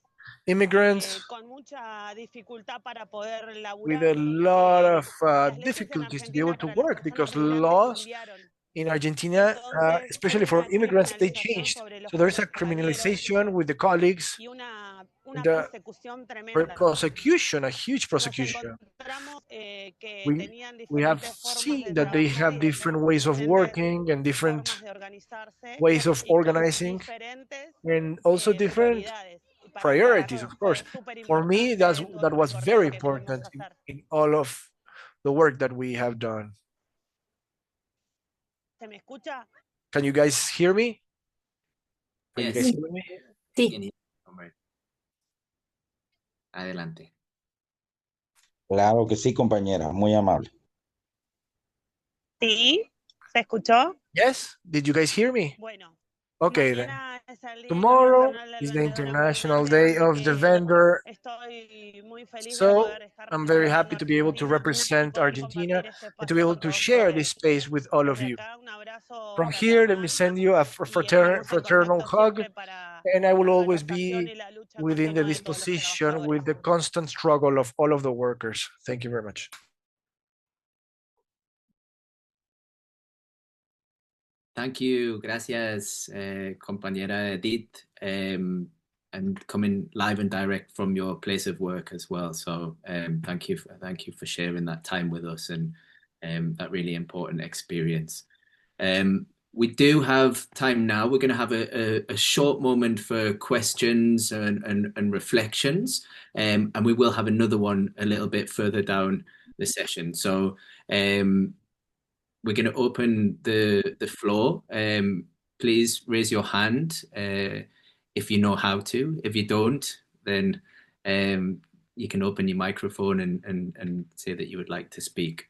immigrants con mucha dificultad para poder with a laburar lot porque of las leyes en difficulties to be Argentina able to para las work personas because migrantes laws cambiaron. in Argentina, Entonces especially hubo for una immigrants, they criminalización changed. sobre los So there's a compañeros criminalization with the colleagues y una and a persecución tremenda. prosecution, a huge Nos prosecution. encontramos que We tenían we have diferentes formas de seen that they have trabajar, different ways of diferentes working and different formas de organizarse ways of y con organizing diferentes and also different prioridades. Y para mí priorities, of fue course. súper For me, importante todo that el was very recorrido que pudimos important hacer. in all of the work that we have done. ¿Se me escucha? Can you guys hear me? Are you Yes. guys hearing me? Sí. Adelante. Claro que sí, compañera, muy amable. Sí, ¿se escuchó? Yes. Did you guys hear me? Bueno, Okay, then. mañana es el Día Tomorrow Internacional del is the Vendedor International Ambulante, Day así of the que vendor. estoy muy feliz de So poder estar I'm very happy representando to be able to Argentina y represent poder Argentina compartir este and to be espacio able con to todos share ustedes. this space with all of Desde you. acá, un abrazo From here, let me fraternal send you a y estamos en fraternal contacto hug, siempre para and I will la always organización be y la lucha within the continua de todos los disposition with trabajadores. the constant struggle of all of the workers. Thank you very much. Thank you. Gracias, compañera Edith, and coming live and direct from your place of work as well. So thank you for sharing that time with us and that really important experience. We do have time now. We're going to have a short moment for questions and reflections, and we will have another one a little bit further down the session. So we're going to open the floor. Please raise your hand if you know how to. If you don't, then you can open your microphone and say that you would like to speak.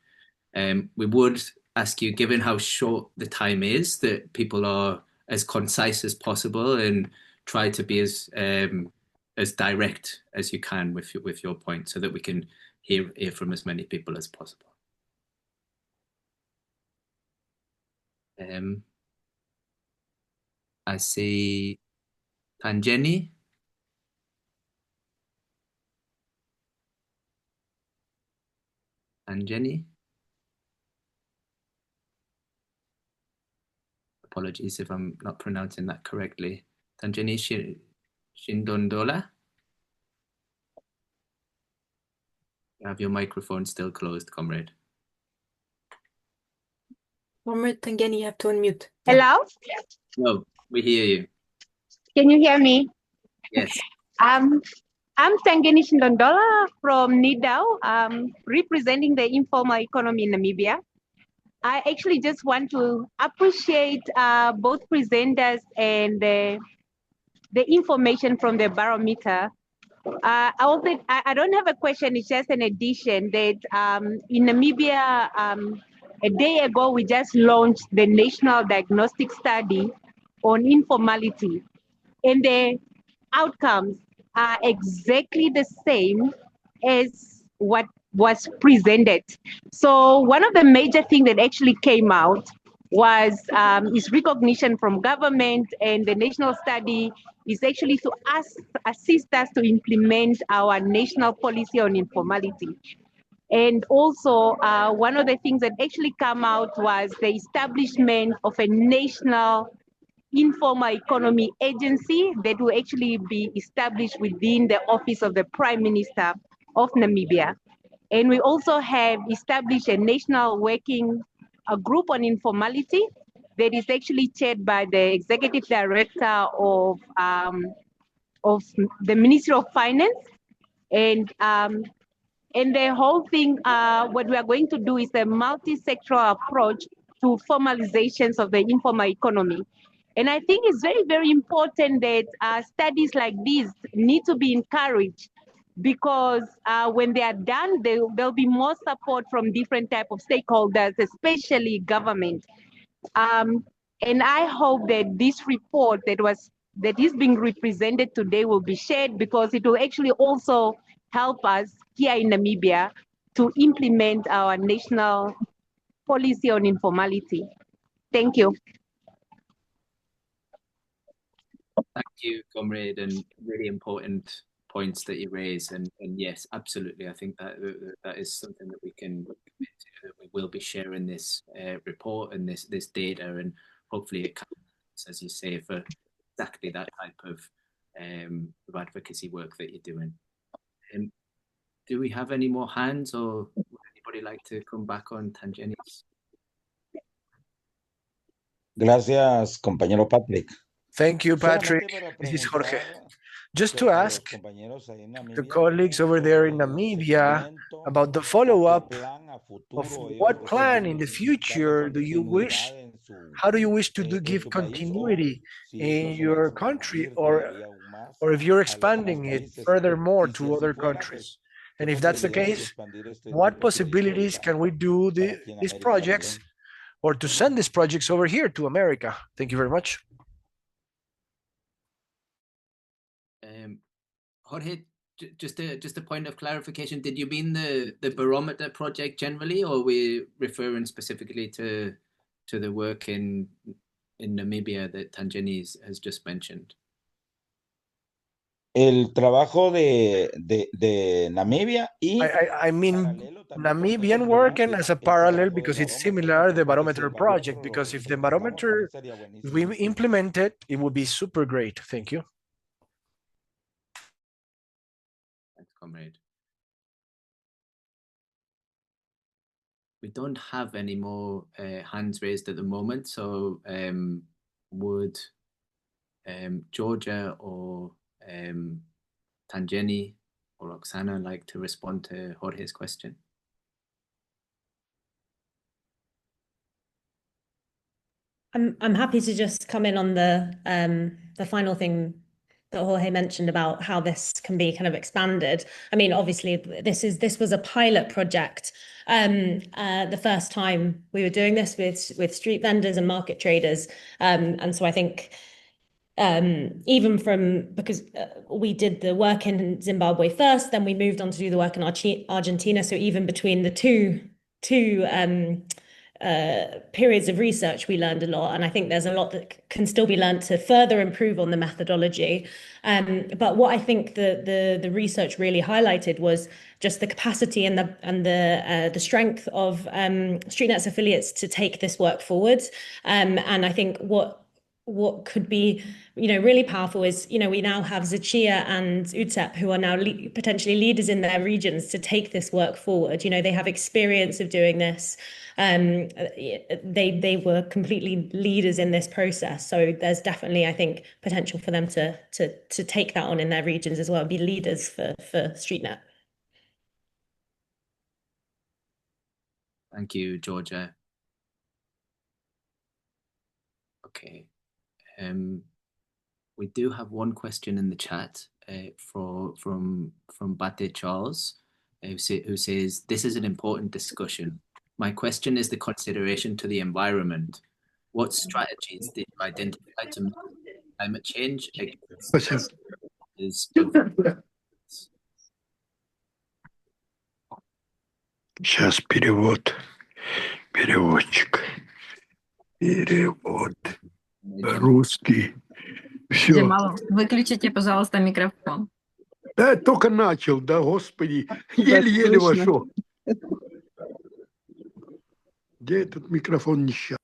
We would ask you, given how short the time is, that people are as concise as possible and try to be as direct as you can with your point, so that we can hear from as many people as possible. I see Tanjeni. Tanjeni. Apologies if I'm not pronouncing that correctly. Tanjeni Shindondola. You have your microphone still closed, comrade. Comrade Tanjeni, you have to unmute. Hello? No, we hear you. Can you hear me? Yes. I'm Tangeni Shindondola from NIDAO, representing the informal economy in Namibia. I actually just want to appreciate both presenters and the information from the Barometer. I don't have a question, it's just an addition that in Namibia, a day ago, we just launched the National Diagnostic Study on informality. And the outcomes are exactly the same as what was presented. So one of the major things that actually came out was is recognition from government, and the national study is actually to assist us to implement our national policy on informality. And also, one of the things that actually came out was the establishment of a national informal economy agency that will actually be established within the office of the Prime Minister of Namibia. And we also have established a national working group on informality that is actually chaired by the executive director of the Ministry of Finance. And the whole thing, what we are going to do is a multi-sectoral approach to formalizations of the informal economy. And I think it's very, very important that studies like these need to be encouraged, because when they are done, there'll be more support from different type of stakeholders, especially government. And I hope that this report that is being represented today will be shared, because it will actually also help us here in Namibia to implement our national policy on informality. Thank you. Thank you, comrade, and really important points that you raise. And yes, absolutely. I think that that is something that we can commit to, that we will be sharing this report and this data, and hopefully it counts, as you say, for exactly that type of advocacy work that you're doing. Do we have any more hands, or would anybody like to come back on Tanjeni's? Gracias, compañero Patrick. Thank you, Patrick. This is Jorge. Just to ask the colleagues over there in Namibia about the follow-up of what plan in the future do you wish, how do you wish to give continuity in your country, or if you're expanding it furthermore to other countries? And if that's the case, what possibilities can we do these projects, or to send these projects over here to America? Thank you very much. Jorge, just a point of clarification. Did you mean the Barometer project generally, or were we referring specifically to the work in Namibia that Tanjeni has just mentioned? El trabajo de Namibia y I mean Namibian work, and as a parallel, because it's similar, the Barometer project, because if the Barometer, if we implement it, it would be super great. Thank you. Thanks, comrade. We don't have any more hands raised at the moment, so would Georgia or Tanjeni or Oksana like to respond to Jorge's question? I'm happy to just come in on the final thing Jorge mentioned about how this can be kind of expanded. I mean, obviously, this was a pilot project. The first time we were doing this with street vendors and market traders, and so I think even because we did the work in Zimbabwe first, then we moved on to do the work in Argentina. So even between the two periods of research, we learned a lot, and I think there's a lot that can still be learned to further improve on the methodology. But what I think the research really highlighted was just the capacity and the strength of StreetNet's affiliates to take this work forward. And I think what could be really powerful is we now have Zachia and UTEP who are now potentially leaders in their regions to take this work forward. They have experience of doing this. They were completely leaders in this process, so there's definitely, I think, potential for them to take that on in their regions as well and be leaders for StreetNet. Thank you, Georgia. Okay. We do have one question in the chat from Bate Charles, who says, "This is an important discussion. My question is the consideration to the environment. What strategies did you identify to mitigate climate change against Сейчас переводчик. Перевод. Русский. Все. Джамал, выключите, пожалуйста, микрофон. Да, только начал, да, господи. Еле-еле вошел. Где этот микрофон несчастный?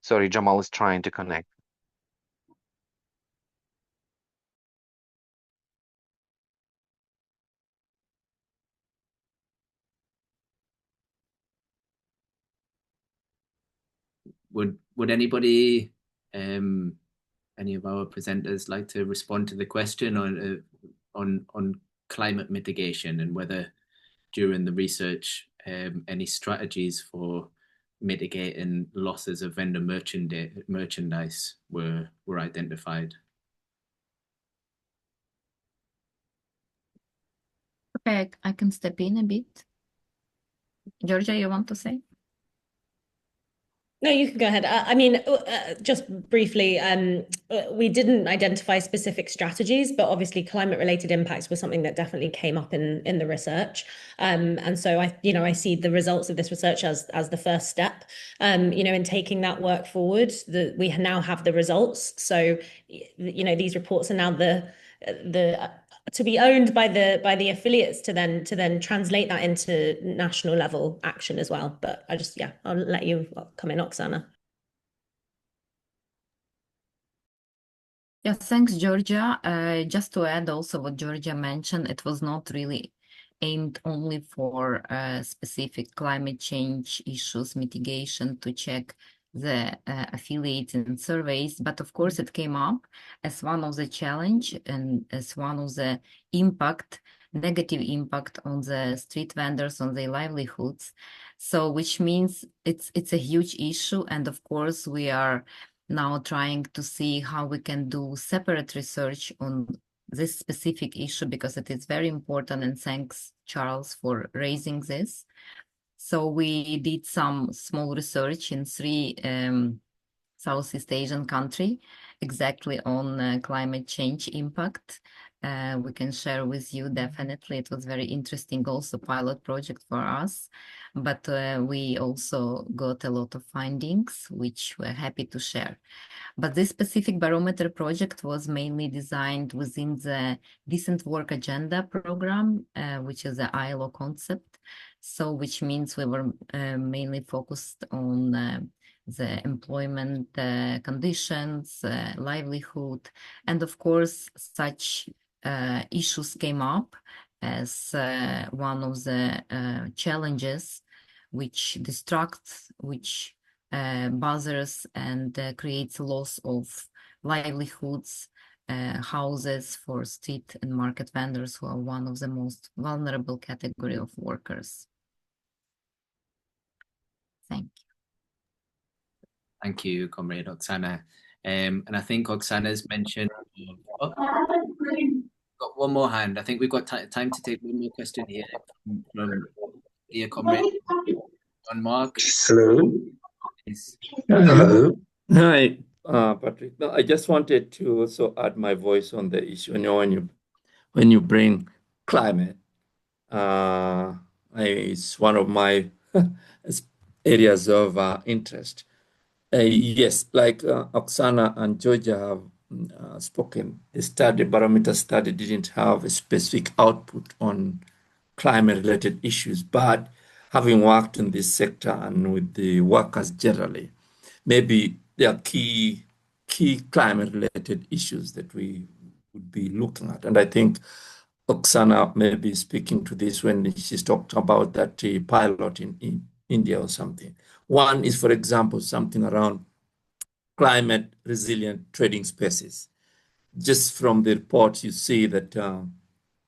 Sorry, Jamal is trying to connect. Would anybody, any of our presenters, like to respond to the question on climate mitigation and whether during the research any strategies for mitigating losses of vendor merchandise were identified? Okay, I can step in a bit. Georgia, you want to say? No, you can go ahead. I mean, just briefly, we didn't identify specific strategies, but obviously climate-related impacts was something that definitely came up in the research. And so I see the results of this research as the first step. In taking that work forward, we now have the results. So these reports are now the to be owned by the affiliates to then translate that into national level action as well. But I'll let you come in, Oksana. Yeah, thanks, Georgia. Just to add also what Georgia mentioned, it was not really aimed only for specific climate change issues mitigation to check the affiliates and surveys, but of course it came up as one of the challenge and as one of the negative impact on the street vendors, on their livelihoods. So which means it's a huge issue, and of course we are now trying to see how we can do separate research on this specific issue because it is very important, and thanks Charles for raising this. So we did some small research in 3 Southeast Asian countries exactly on climate change impact. We can share with you definitely. It was very interesting also pilot project for us, but we also got a lot of findings which we're happy to share. But this specific Barometer project was mainly designed within the Decent Work Agenda program, which is the ILO concept. So which means we were mainly focused on the employment conditions, livelihood, and of course such issues came up as one of the challenges which distracts, which bothers and creates loss of livelihoods, houses for street and market vendors who are one of the most vulnerable category of workers. Thank you. Thank you, Comrade Oksana. And I think Oksana's mentioned. Oh, got one more hand. I think we've got time to take one more question here from dear Comrade John Mark. Hello. Hello. Hi, Patrick. No, I just wanted to also add my voice on the issue. You know, when you bring climate, it's one of my areas of interest. Yes, like Oksana and Georgia have spoken, the Barometer study didn't have a specific output on climate-related issues, but having worked in this sector and with the workers generally, maybe there are key climate-related issues that we would be looking at. And I think Oksana may be speaking to this when she's talked about that pilot in India or something. One is, for example, something around climate resilient trading spaces. Just from the report, you see that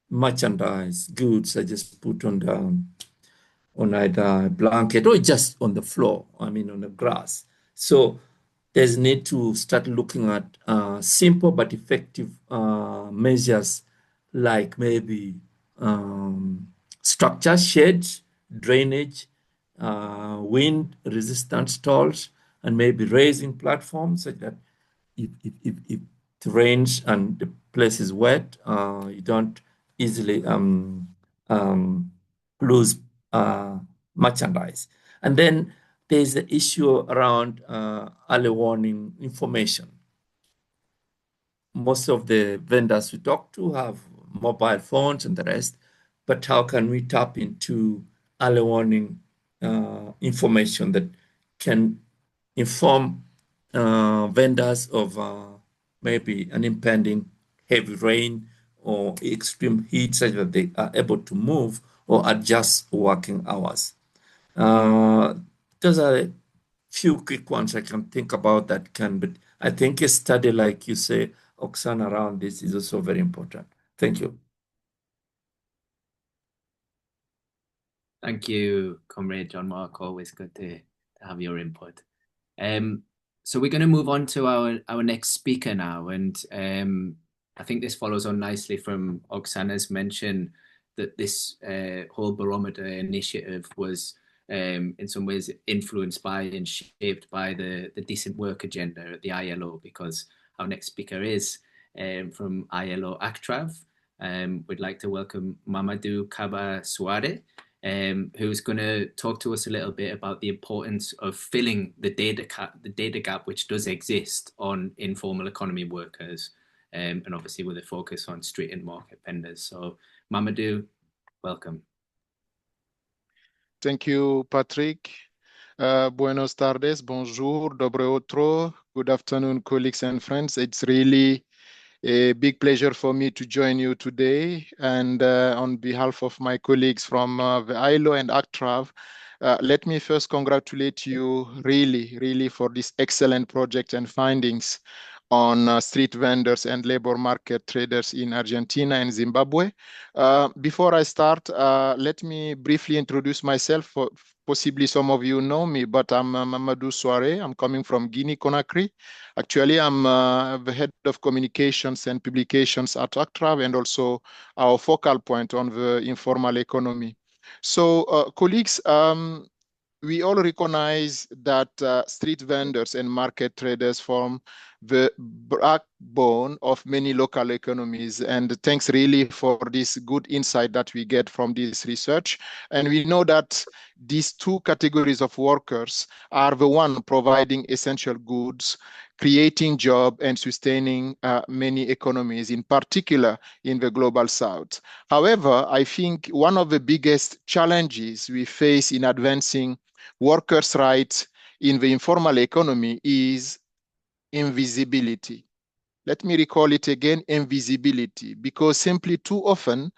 merchandise, goods are just put on either a blanket or just on the floor, on the grass. So there's need to start looking at simple but effective measures like maybe structure, shades, drainage, wind resistant stalls, and maybe raising platforms such that if it rains and the place is wet, you don't easily lose merchandise. And then there's the issue around early warning information. Most of the vendors we talk to have mobile phones and the rest, but how can we tap into early warning information that can inform vendors of maybe an impending heavy rain or extreme heat such that they are able to move or adjust working hours. Those are a few quick ones I can think about but I think a study like you say, Oksana, around this is also very important. Thank you. Thank you, Comrade John Mark. Always good to have your input. So we're going to move on to our next speaker now. And I think this follows on nicely from Oksana's mention that this whole Barometer initiative was in some ways influenced by and shaped by the decent work agenda at the ILO, because our next speaker is from ILO ACTRAV. We'd like to welcome Mamadou Kaba Souare, who's going to talk to us a little bit about the importance of filling the data gap which does exist on informal economy workers, and obviously with a focus on street and market vendors. So Mamadou, welcome. Thank you, Patrick. Buenos tardes, bonjour, dobre utro. Good afternoon, colleagues and friends. It's really a big pleasure for me to join you today. And on behalf of my colleagues from the ILO and ACTRAV, let me first congratulate you really for this excellent project and findings on street vendors and labor market traders in Argentina and Zimbabwe. Before I start, let me briefly introduce myself. Possibly some of you know me, but I'm Mamadou Souare. I'm coming from Guinea-Conakry. Actually, I'm the head of communications and publications at ACTRAV and also our focal point on the informal economy. So, colleagues, we all recognize that street vendors and market traders form the backbone of many local economies. And thanks really for this good insight that we get from this research. And we know that these two categories of workers are the one providing essential goods, creating jobs and sustaining many economies, in particular in the global south. However, I think one of the biggest challenges we face in advancing workers' rights in the informal economy is invisibility. Let me recall it again, invisibility, because simply too often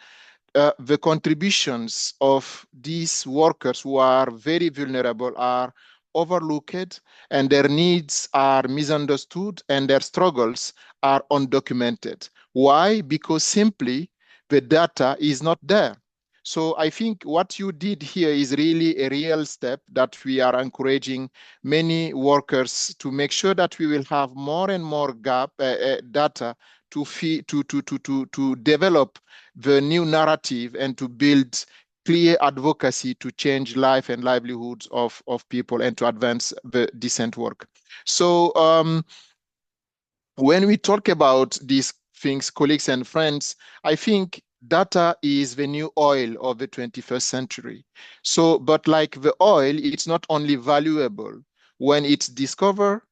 the contributions of these workers who are very vulnerable are overlooked and their needs are misunderstood and their struggles are undocumented. Why? Because simply the data is not there. So I think what you did here is really a real step that we are encouraging many workers to make sure that we will have more and more data to develop the new narrative and to build clear advocacy to change life and livelihoods of people and to advance the decent work. So when we talk about these things, colleagues and friends, I think data is the new oil of the 21st century. So, but like the oil, it's not only valuable when it's discovered,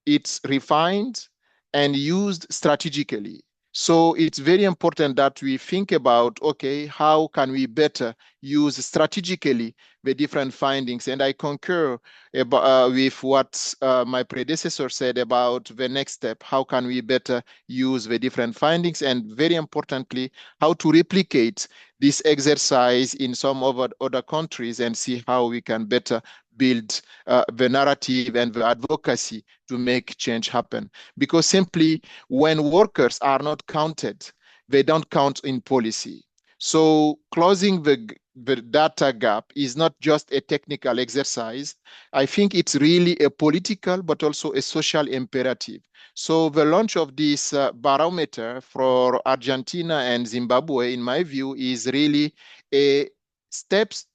it's refined and used strategically. So it's very important that we think about, okay, how can we better use strategically the different findings? And I concur with what my predecessor said about the next step. How can we better use the different findings? And very importantly, how to replicate this exercise in some other countries and see how we can better build the narrative and the advocacy to make change happen. Because simply when workers are not counted, they don't count in policy. So closing the data gap is not just a technical exercise. I think it's really a political but also a social imperative. So the launch of this barometer for Argentina and Zimbabwe, in my view, is really a steps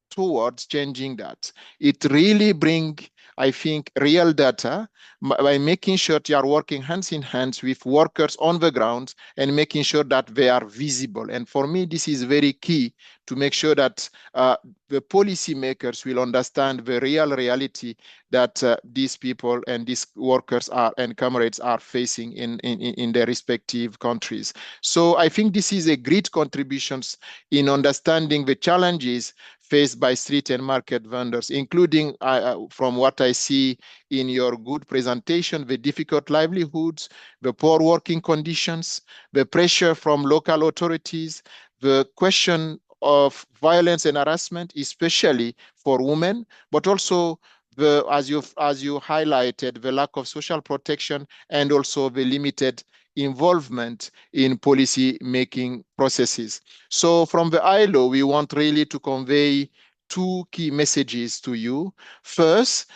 towards changing that. It really bring, I think, real data by making sure you are working hands in hands with workers on the ground and making sure that they are visible. And for me, this is very key to make sure that the policymakers will understand the real reality that these people and these workers are and comrades are facing in their respective countries. So I think this is a great contributions in understanding the challenges faced by street and market vendors, including from what I see in your good presentation, the difficult livelihoods, the poor working conditions, the pressure from local authorities, the question of violence and harassment, especially for women, but also as you highlighted, the lack of social protection and also the limited involvement in policy making processes. So from the ILO, we want really to convey two key messages to you. First,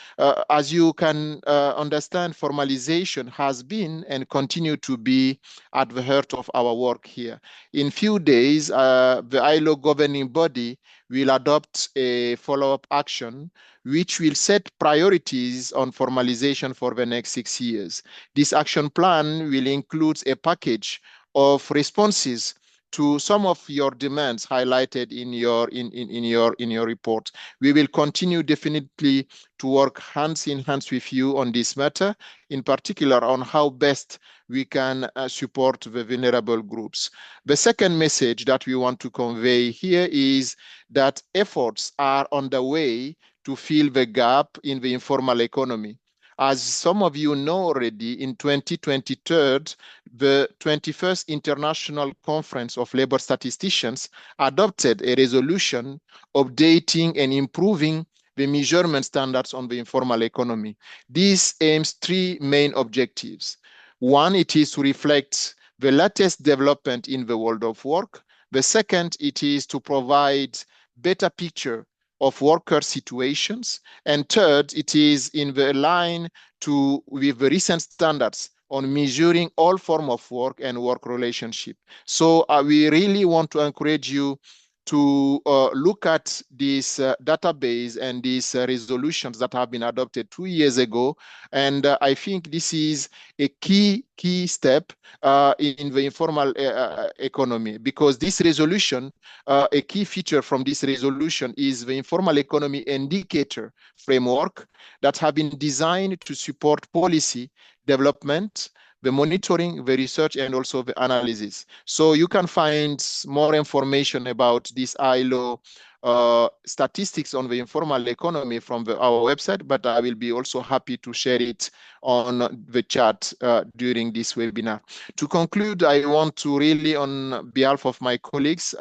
as you can understand, formalization has been and continue to be at the heart of our work here. In few days, the ILO governing body will adopt a follow-up action which will set priorities on formalization for the next 6 years. This action plan will include a package of responses to some of your demands highlighted in your report. We will continue definitely to work hands in hands with you on this matter, in particular on how best we can support the vulnerable groups. The second message that we want to convey here is that efforts are underway to fill the gap in the informal economy. As some of you know already, in 2023, the 21st International Conference of Labor Statisticians adopted a resolution updating and improving the measurement standards on the informal economy. This aims three main objectives. One, it is to reflect the latest development in the world of work. The second, it is to provide better picture of worker situations. And third, it is in the line with the recent standards on measuring all form of work and work relationship. So we really want to encourage you to look at this database and these resolutions that have been adopted 2 years ago. And I think this is a key step in the informal economy, because this resolution, a key feature from this resolution is the informal economy indicator framework that have been designed to support policy development, the monitoring, the research, and also the analysis. So you can find more information about this ILO statistics on the informal economy from our website, but I will be also happy to share it on the chat during this webinar. To conclude, I want to really, on behalf of my colleagues,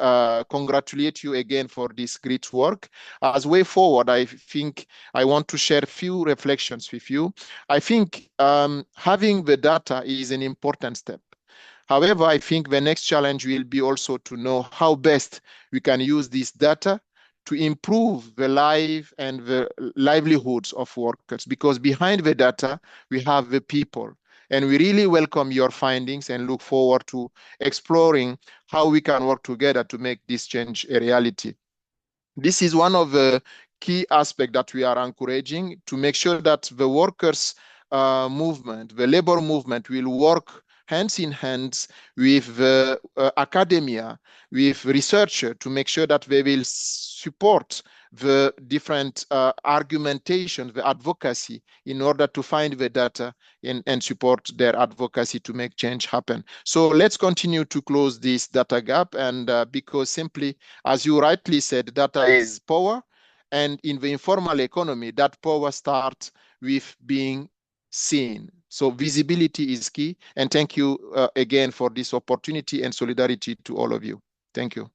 congratulate you again for this great work. As way forward, I think I want to share a few reflections with you. I think having the data is an important step. However, I think the next challenge will be also to know how best we can use this data to improve the life and the livelihoods of workers, because behind the data, we have the people. And we really welcome your findings and look forward to exploring how we can work together to make this change a reality. This is one of the key aspects that we are encouraging to make sure that the workers' movement, the labor movement, will work hands in hands with the academia, with researchers, to make sure that they will support the different argumentation, the advocacy, in order to find the data and support their advocacy to make change happen. So let's continue to close this data gap, and because simply, as you rightly said, data is power, and in the informal economy, that power starts with being seen. So visibility is key, and thank you again for this opportunity and solidarity to all of you. Thank you.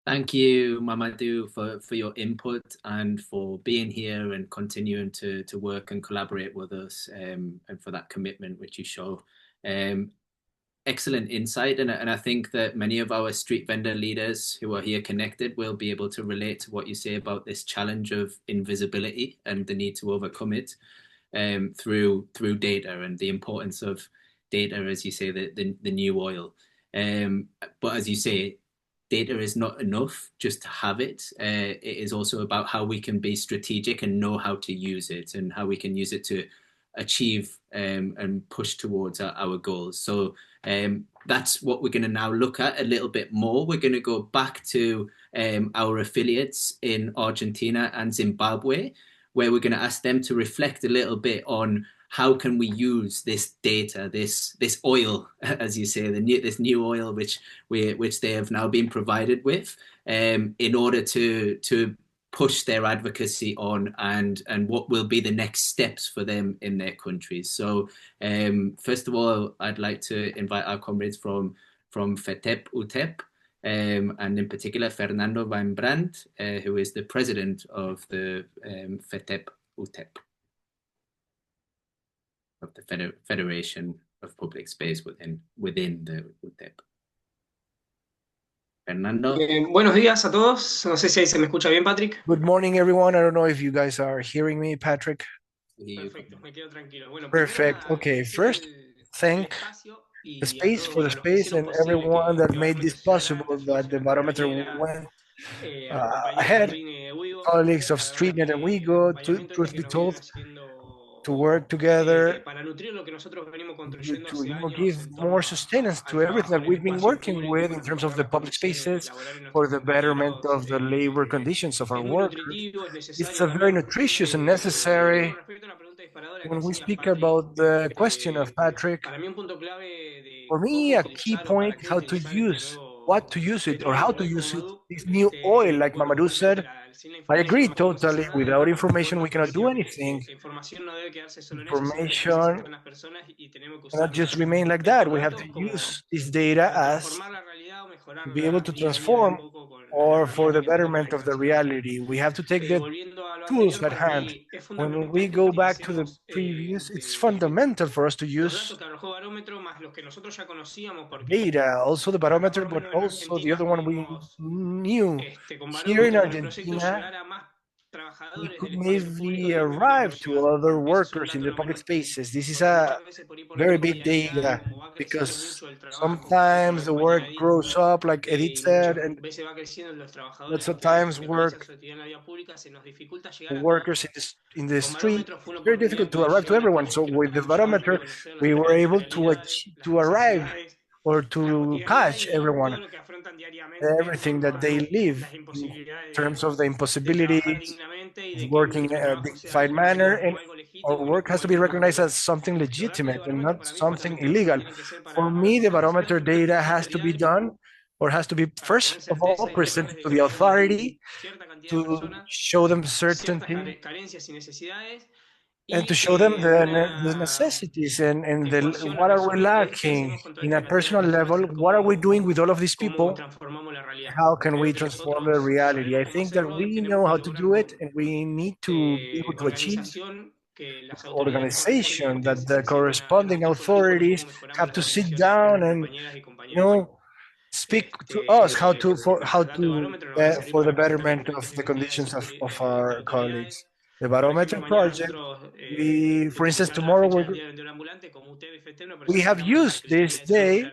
Thank you, Mamadou, for your input and for being here and continuing to work and collaborate with us, and for that commitment which you show. Excellent insight, and I think that many of our street vendor leaders who are here connected will be able to relate to what you say about this challenge of invisibility and the need to overcome it through data, and the importance of data, as you say, the new oil. But as you say, data is not enough just to have it. It is also about how we can be strategic and know how to use it, and how we can use it to achieve and push towards our goals. So that's what we're going to now look at a little bit more. We're going to go back to our affiliates in Argentina and Zimbabwe, where we're going to ask them to reflect a little bit on how can we use this data, this oil, as you say, this new oil which they have now been provided with, in order to push their advocacy on, and what will be the next steps for them in their countries. So first of all, I'd like to invite our comrades from FETEP UTEP, and in particular Fernando Weinbrand, who is the president of the FETEP UTEP, of the Federation of Public Space within the UTEP. Fernando. Buenos días a todos. No sé si ahí se me escucha bien, Patrick. Good morning, everyone. I don't know if you guys are hearing me, Patrick. Perfecto, me quedo tranquilo. Bueno, perfect. Okay, first, thank the space for the space and everyone that made this possible, that the Barometer went ahead. Colleagues of StreetNet and WeGo, truth be told, to work together to give more sustenance to everything that we've been working with in terms of the public spaces, for the betterment of the labor conditions of our workers. It's a very nutritious and necessary. When we speak about the question of Patrick, for me, a key point, how to use, what to use it, or how to use it, this new oil, like Mamadou said. I agree totally. Without information, we cannot do anything. Information cannot just remain like that. We have to use this data as to be able to transform, or for the betterment of the reality. We have to take the tools at hand. When we go back to the previous, it's fundamental for us to use data, also the barometer, but also the other one we knew. Here in Argentina, we could maybe arrive to other workers in the public spaces. This is a very big data, because sometimes the work grows up, like Edith said, and lots of times workers in the street, it's very difficult to arrive to everyone. So with the barometer, we were able to arrive, or to catch everyone, everything that they live, in terms of the impossibilities of working in a dignified manner, and our work has to be recognized as something legitimate and not something illegal. For me, the barometer data has to be done, or has to be first of all presented to the authority, to show them certainty, and to show them the necessities and what are we lacking in a personal level, what are we doing with all of these people, how can we transform the reality. I think that we know how to do it, and we need to be able to achieve organization that the corresponding authorities have to sit down and, speak to us how to for the betterment of the conditions of our colleagues. The Barometer project, for instance, tomorrow we have used this day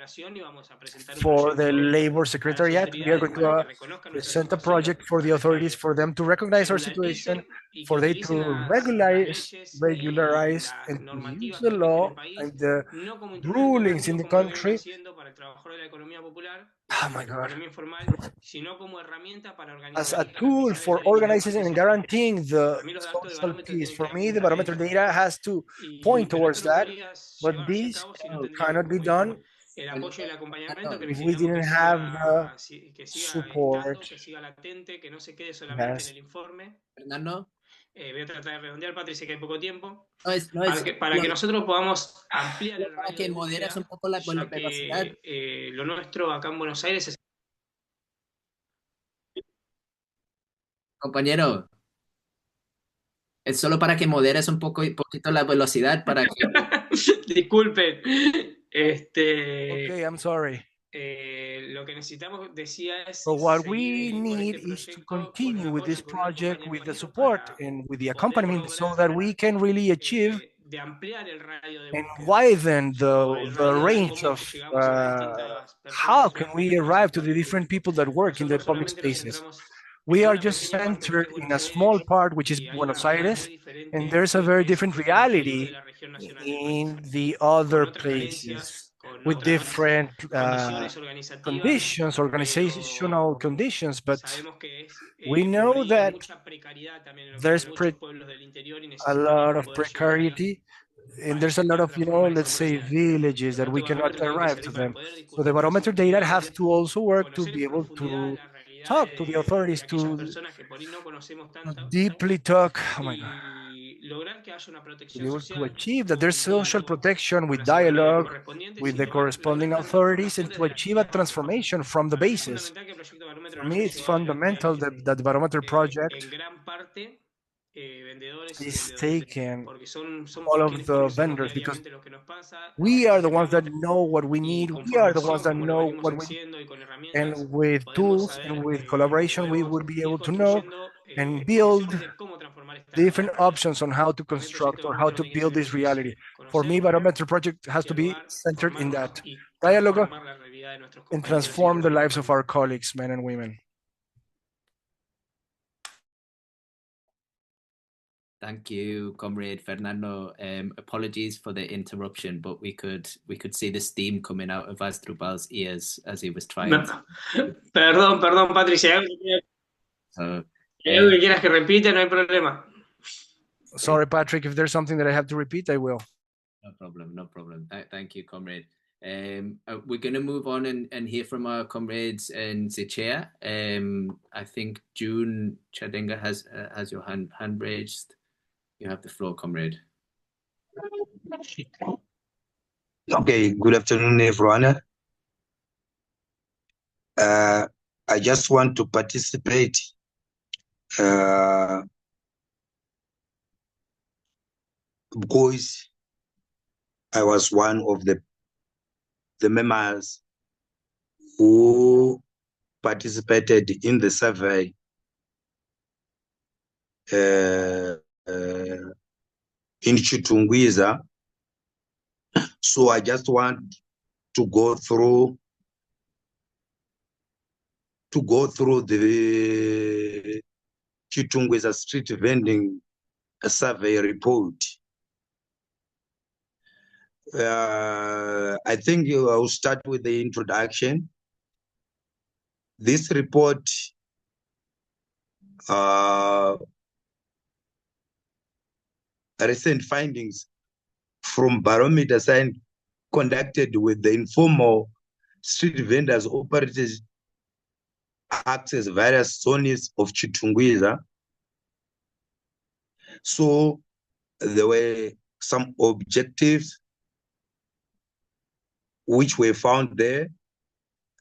for the Labor Secretariat. We are going to present a project for the authorities for them to recognize our situation, for they to regularize and to use the law and the rulings in the country. Oh my God. As a tool for organizing and guaranteeing the social peace. For me, the barometer data has to point towards that, but this cannot be done if we didn't have the support. Yes. Fernando. Voy a tratar de redondear, Patri, sé que hay poco tiempo. Para que nosotros podamos ampliar el radio de búsqueda, un poco la velocidad. Lo nuestro acá en Buenos Aires es... Compañero, es solo para que moderes un poquito la velocidad para que... Disculpen. Okay, I'm sorry. Lo que necesitamos, decía, es So what we need is to continue with this project, with the support and with the accompaniment, so that we can really achieve de ampliar el radio de and búsqueda. widen the range of how can we arrive to the different people that work in the public spaces. We are just centered in a small part, which is Buenos Aires, and there's a very different reality in the other places with different conditions, organizational conditions, but we know that there's a lot of precarity, and there's a lot of, let's say, villages that we cannot arrive to them. So the barometer data has to also work to be able to talk to the authorities, to deeply talk, oh my God, to be able to achieve that there's social protection with dialogue with the corresponding authorities and to achieve a transformation from the basis. For me, it's fundamental that the Barometer project is taking all of the vendors, because we are the ones that know what we need. We are the ones that know what we need. And with tools and with collaboration, we would be able to know and build different options on how to construct or how to build this reality. For me, Barometer project has to be centered in that dialogue and transform the lives of our colleagues, men and women. Thank you, Comrade Fernando. Apologies for the interruption, but we could see the steam coming out of Asdrubal's ears as he was trying. Perdón, Patricia. So, algo que quieras que repite, no hay problema. Sorry, Patrick, if there's something that I have to repeat, I will. No problem. Thank you, Comrade. We're going to move on and hear from our comrades in the chair. I think June Chadenga has your hand raised. You have the floor, comrade. Okay, good afternoon, everyone. I just want to participate because I was one of the members who participated in the survey in Chitungwiza. So I just want to go through the Chitungwiza street vending survey report. I think I'll start with the introduction. This report recent findings from Barometer science conducted with the informal street vendors operated access various zones of Chitungwiza. So there were some objectives which were found there.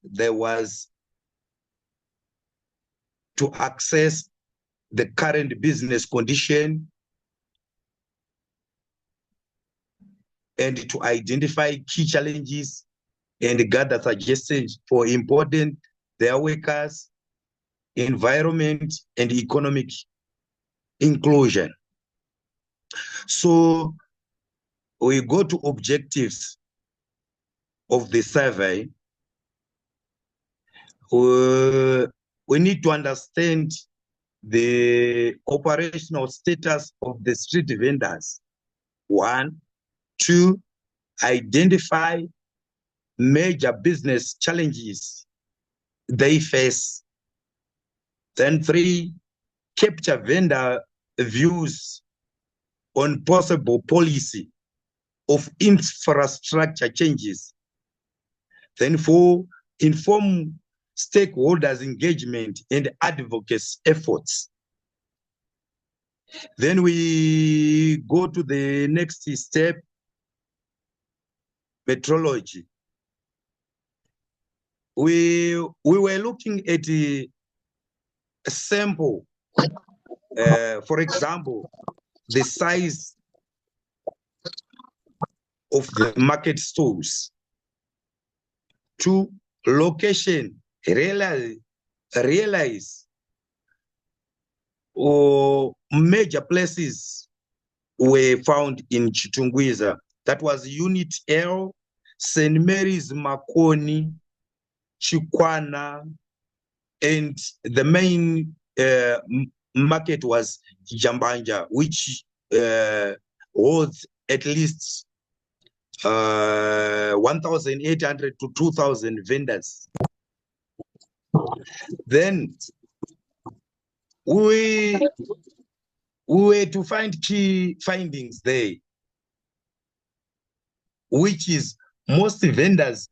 There was to access the current business condition and to identify key challenges and gather suggestions for important their workers, environment, and economic inclusion. So we go to objectives of the survey. We need to understand the operational status of the street vendors. 1, 2, identify major business challenges they face. Then 3, capture vendor views on possible policy of infrastructure changes. Then 4, inform stakeholders engagement and advocacy efforts. Then we go to the next step, metrology. We were looking at a sample, for example, the size of the market stores. 2, location, realize or major places were found in Chitungwiza. That was Unit L, St. Mary's, Makoni, Chikwana, and the main market was Jambanja, which holds at least 1,800 to 2,000 vendors. Then we were to find key findings there, which is most vendors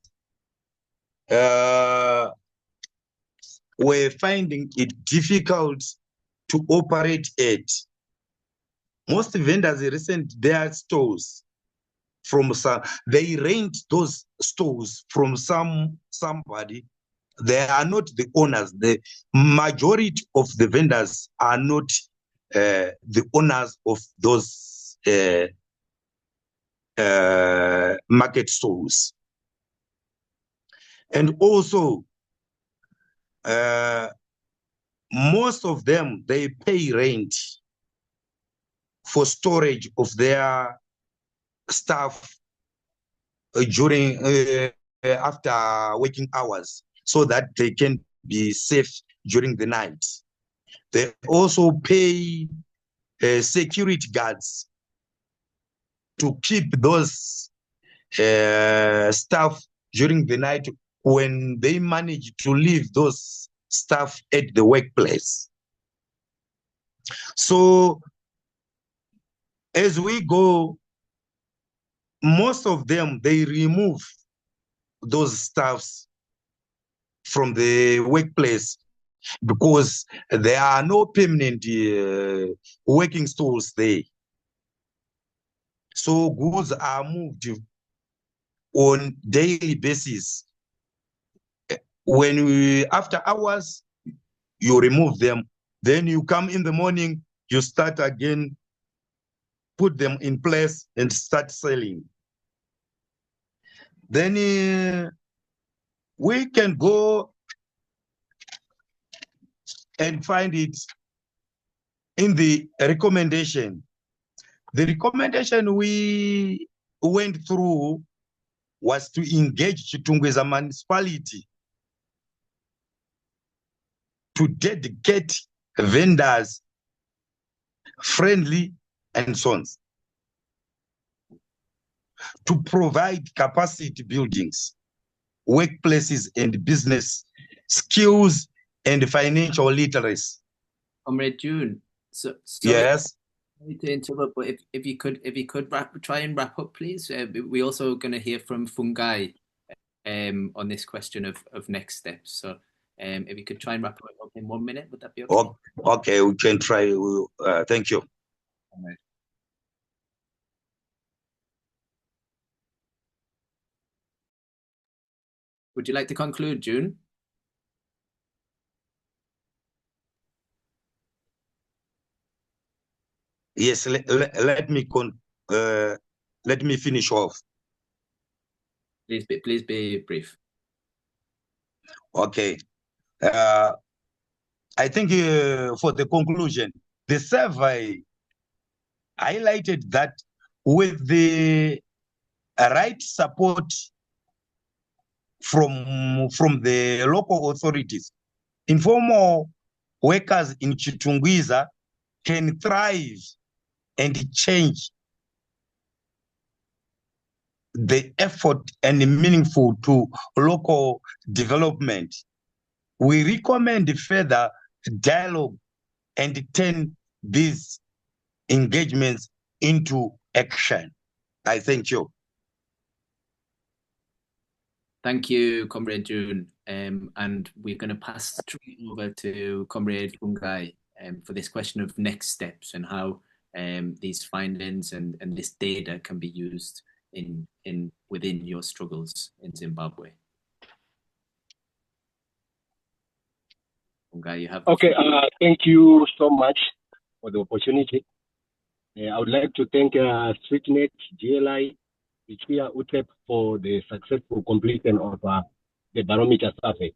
were finding it difficult to operate at. Most vendors resent their stores from some, they rent those stores from somebody. They are not the owners. The majority of the vendors are not the owners of those market stores. And also, most of them, they pay rent for storage of their staff during after working hours, so that they can be safe during the night. They also pay security guards to keep those staff during the night when they manage to leave those staff at the workplace. So as we go, most of them, they remove those staffs from the workplace because there are no permanent working stores there. So goods are moved on daily basis. When after hours, you remove them. Then you come in the morning, you start again, put them in place and start selling. Then we can go and find it in the recommendation. The recommendation we went through was to engage Chitungwiza municipality to dedicate vendors friendly and so on, to provide capacity buildings, workplaces and business skills and financial literacy. Comrade June, sorry, yes, to interrupt, but if you could try and wrap up, please. We also going to hear from Fungai on this question of next steps. So if you could try and wrap up in 1 minute, would that be okay? Okay, we can try. Thank you. All right. Would you like to conclude, June? Yes, let me let me finish off. Please be brief. Okay. I think for the conclusion, the survey highlighted that with the right support from the local authorities, informal workers in Chitungwiza can thrive and change the effort and meaningful to local development. We recommend further dialogue and turn these engagements into action. I thank you. Thank you, Comrade June. And we're going to pass straight over to Comrade Fungai for this question of next steps and how these findings and this data can be used within your struggles in Zimbabwe. Fungai, you have the Okay, thank you so much for the opportunity. I would like to thank StreetNet, GLI, Ichia, UTEP for the successful completion of the Barometer survey.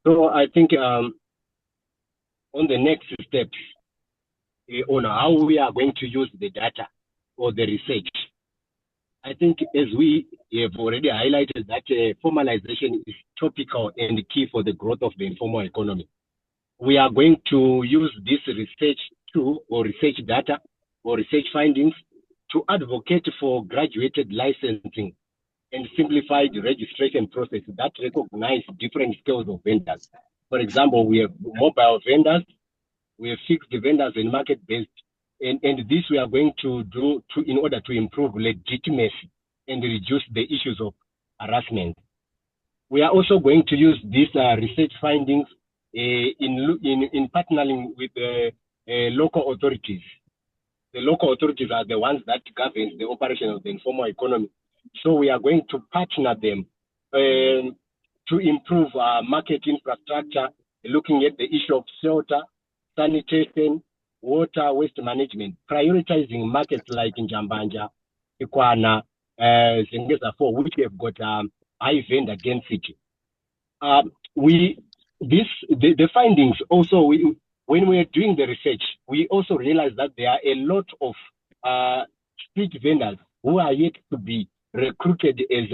So I think on the next steps, on how we are going to use the data or the research, I think as we have already highlighted that formalization is topical and key for the growth of the informal economy. We are going to use this research tool or research data or research findings to advocate for graduated licensing and simplified registration process that recognize different scales of vendors. For example, we have mobile vendors, we have fixed vendors and market-based, and this we are going to do in order to improve legitimacy and reduce the issues of harassment. We are also going to use these research findings in partnering with local authorities. The local authorities are the ones that govern the operation of the informal economy. So we are going to partner them to improve market infrastructure, looking at the issue of shelter, sanitation, water, waste management, prioritizing markets like in Njambanja, Ikwana, Zengeza 4, which have got high vendor density. The findings also, when we are doing the research, we also realize that there are a lot of street vendors who are yet to be recruited as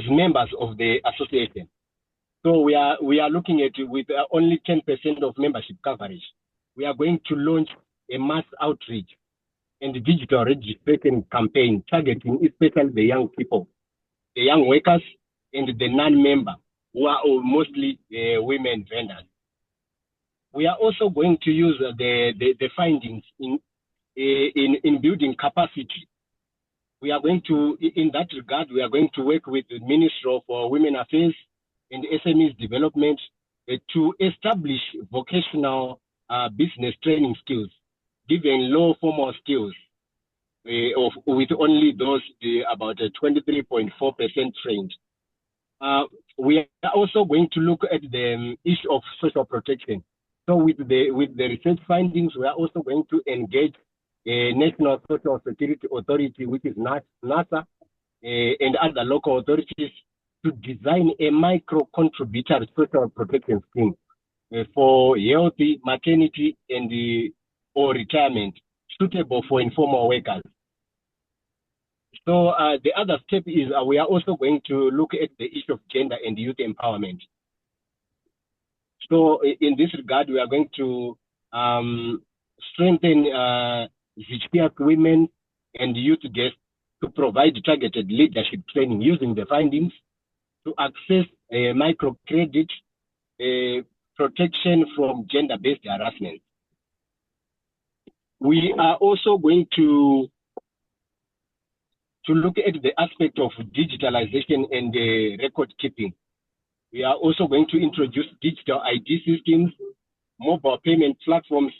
members of the association. So we are looking at with only 10% of membership coverage. We are going to launch a mass outreach and digital registration campaign targeting especially the young people, the young workers, and the non-member who are mostly women vendors. We are also going to use the findings in building capacity. We are going to, in that regard, we are going to work with the Ministry of Women Affairs and SMEs Development to establish vocational business training skills, given low formal skills, with only those about 23.4% trained. We are also going to look at the issue of social protection. So with the research findings, we are also going to engage a National Social Security Authority, which is NASA, and other local authorities to design a micro-contributory social protection scheme for healthy maternity and or retirement suitable for informal workers. So the other step is we are also going to look at the issue of gender and youth empowerment. So in this regard, we are going to strengthen Zichpiak women and youth guests to provide targeted leadership training using the findings to access microcredit protection from gender-based harassment. We are also going to look at the aspect of digitalization and record keeping. We are also going to introduce digital ID systems, mobile payment platforms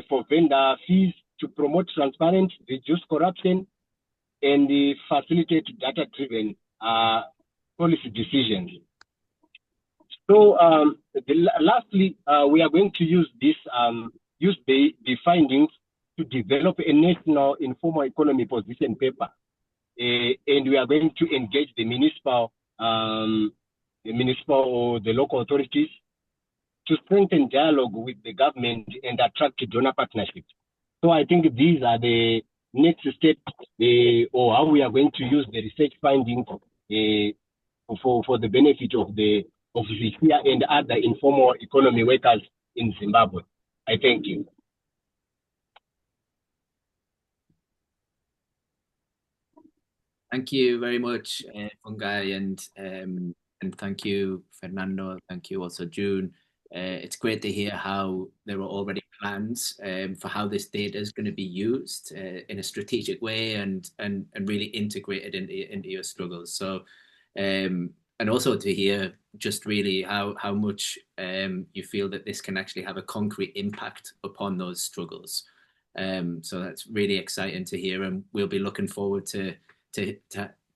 for vendor fees to promote transparency, reduce corruption, and facilitate data-driven policy decisions. So lastly, we are going to use this, the findings to develop a national informal economy position paper. And we are going to engage the municipal or the local authorities to strengthen dialogue with the government and attract donor partnerships. So I think these are the next steps, or how we are going to use the research findings for the benefit of the here and other informal economy workers in Zimbabwe. I thank you. Thank you very much, Fungai, and thank you, Fernando. Thank you also, June. It's great to hear how there are already plans for how this data is going to be used in a strategic way and really integrated into your struggles. So, and also to hear just really how much you feel that this can actually have a concrete impact upon those struggles. So that's really exciting to hear, and we'll be looking forward to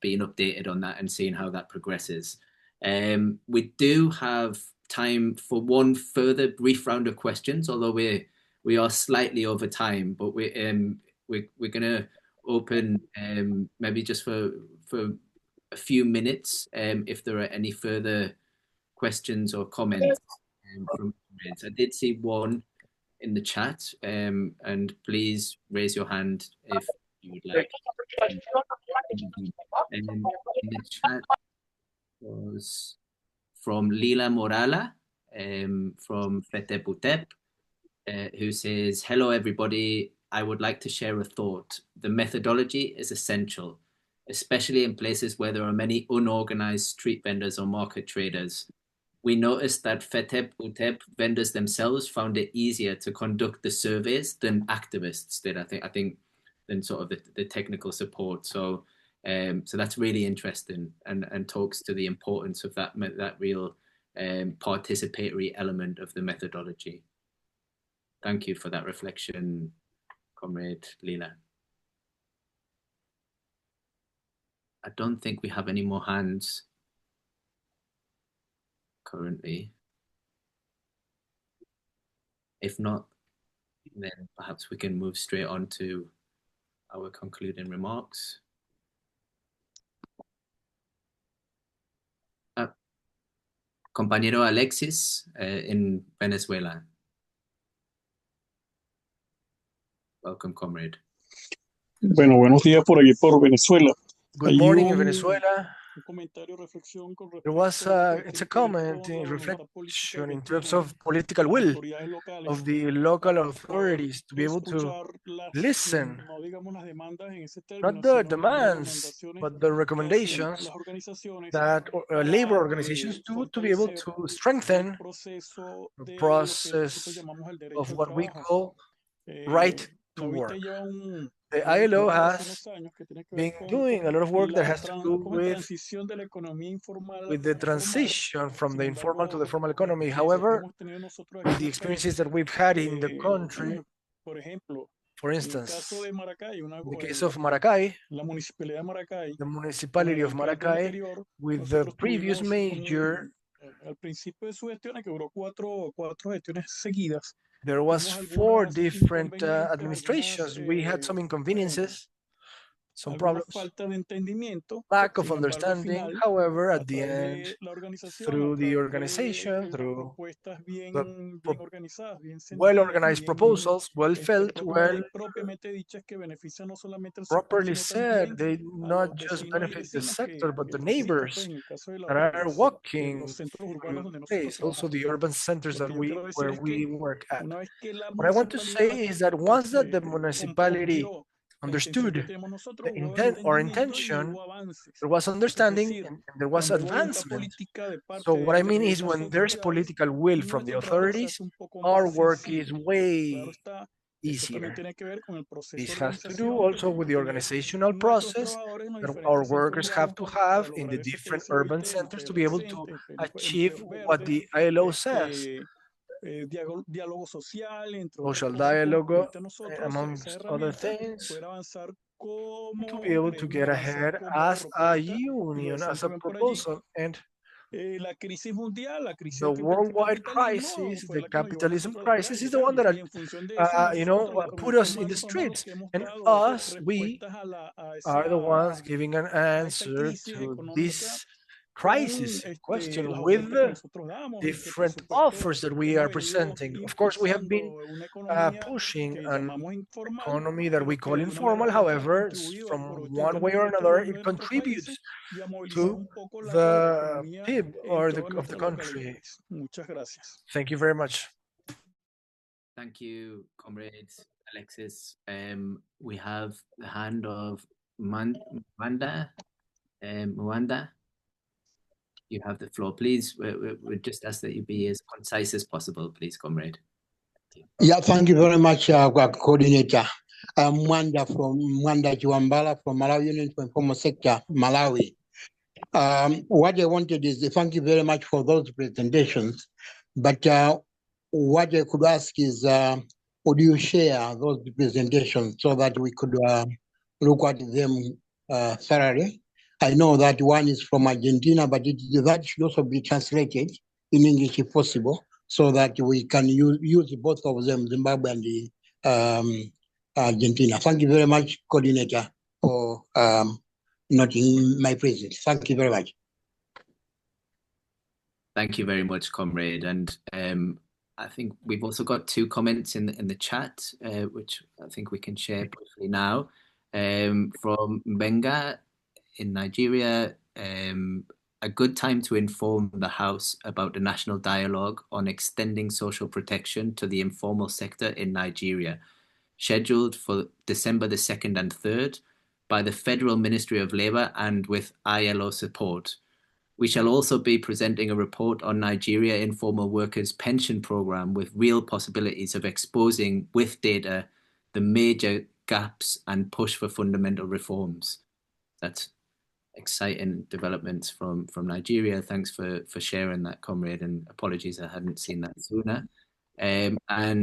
being updated on that and seeing how that progresses. We do have time for one further brief round of questions, although we are slightly over time, but we're gonna open maybe just for a few minutes if there are any further questions or comments from comments. I did see one in the chat, and please raise your hand if you would like. In the chat was from Lila Morala from Feteputep, who says, "Hello everybody, I would like to share a thought. The methodology is essential, especially in places where there are many unorganized street vendors or market traders. We noticed that Feteputep vendors themselves found it easier to conduct the surveys than activists did. I think than sort of the technical support. So that's really interesting and talks to the importance of that real participatory element of the methodology. Thank you for that reflection, Comrade Leela. I don't think we have any more hands currently. If not, then perhaps we can move straight on to our concluding remarks. Compañero Alexis in Venezuela. Welcome, comrade. Bueno, buenos días por allí por Venezuela. Good morning in Venezuela. There was it's a comment in reflection in terms of political will of the local authorities to be able to listen, not the demands, but the recommendations that labor organizations do to be able to strengthen the process of what we call right to work. The ILO has been doing a lot of work that has to do with the transition from the informal to the formal economy. However, with the experiences that we've had in the country, for instance, in the case of Maracay, the municipality of Maracay, with the previous mayor, there was 4 different administrations. We had some inconveniences, some problems, lack of understanding. However, at the end, through the organization, through the well-organized proposals, well felt, well properly said, they not just benefit the sector, but the neighbors that are walking through the place, also the urban centers that where we work at. What I want to say is that once that the municipality understood the intent or intention, there was understanding and there was advancement. So what I mean is when there's political will from the authorities, our work is way easier. This has to do also with the organizational process that our workers have to have in the different urban centers to be able to achieve what the ILO says. Social dialogue, amongst other things, to be able to get ahead as a union, as a proposal. And The worldwide crisis, the capitalism crisis, is the one that put us in the streets, and we are the ones giving an answer to this crisis question with the different offers that we are presenting. Of course, we have been pushing an economy that we call informal. However, from one way or another, it contributes to the PIB of the country. Thank you very much. Thank you, comrades. Alexis. We have the hand of Mwanda. Mwanda, you have the floor. Please, we just ask that you be as concise as possible, please, comrade. Yeah, thank you very much, coordinator. I'm Mwanda Chiwambala from Malawi Union for Informal Sector, Malawi. What I wanted is thank you very much for those presentations, but what I could ask is, would you share those presentations so that we could look at them thoroughly? I know that one is from Argentina, but that should also be translated in English if possible, so that we can use both of them, Zimbabwe and Argentina. Thank you very much, coordinator, for noting my presence. Thank you very much. Thank you very much, comrade. And I think we've also got two comments in the chat, which I think we can share briefly now. From Benga in Nigeria, a good time to inform the House about the national dialogue on extending social protection to the informal sector in Nigeria, scheduled for December the 2nd and 3rd by the Federal Ministry of Labour and with ILO support. We shall also be presenting a report on Nigeria informal workers' pension programme with real possibilities of exposing with data the major gaps and push for fundamental reforms. That's exciting developments from Nigeria. Thanks for sharing that, comrade, and apologies I hadn't seen that sooner. And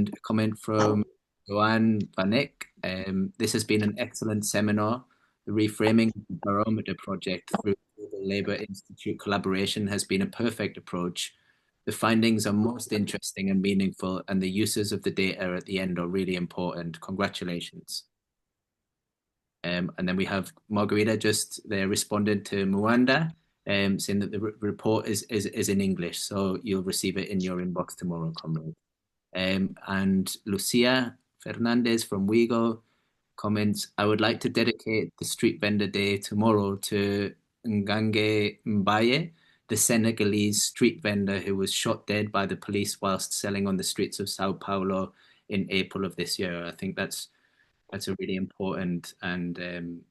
a comment from Joanne Vanek. This has been an excellent seminar. The reframing of the Barometer project through the Labour Institute collaboration has been a perfect approach. The findings are most interesting and meaningful, and the uses of the data at the end are really important. Congratulations. And then we have Margarita just there responded to Mwanda, saying that the report is in English, so you'll receive it in your inbox tomorrow, comrade. And Lucia Fernandez from Wigo comments, I would like to dedicate the Street Vendor Day tomorrow to Ngange Mbaye, the Senegalese street vendor who was shot dead by the police whilst selling on the streets of Sao Paulo in April of this year. I think that's a really important and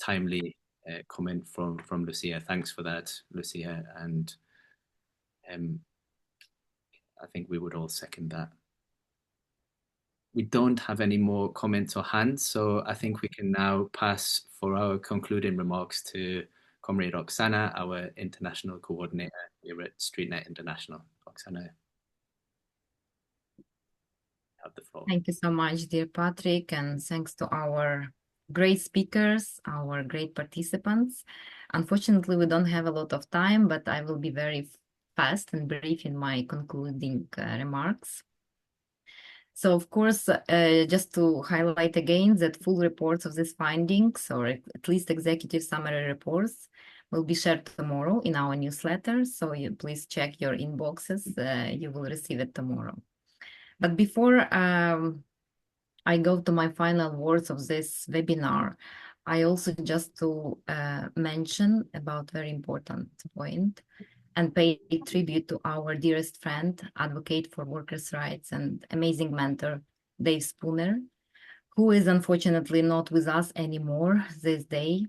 timely comment from Lucia. Thanks for that, Lucia. And I think we would all second that. We don't have any more comments or hands, so I think we can now pass for our concluding remarks to Comrade Oksana, our international coordinator here at StreetNet International. Oksana, you have the floor. Thank you so much, dear Patrick, and thanks to our great speakers, our great participants. Unfortunately, we don't have a lot of time, but I will be very fast and brief in my concluding remarks. So, of course, just to highlight again that full reports of these findings, or at least executive summary reports, will be shared tomorrow in our newsletter. So please check your inboxes. You will receive it tomorrow. But before I go to my final words of this webinar, I also just to mention about very important point and pay tribute to our dearest friend, advocate for workers' rights and amazing mentor, Dave Spooner, who is unfortunately not with us anymore this day,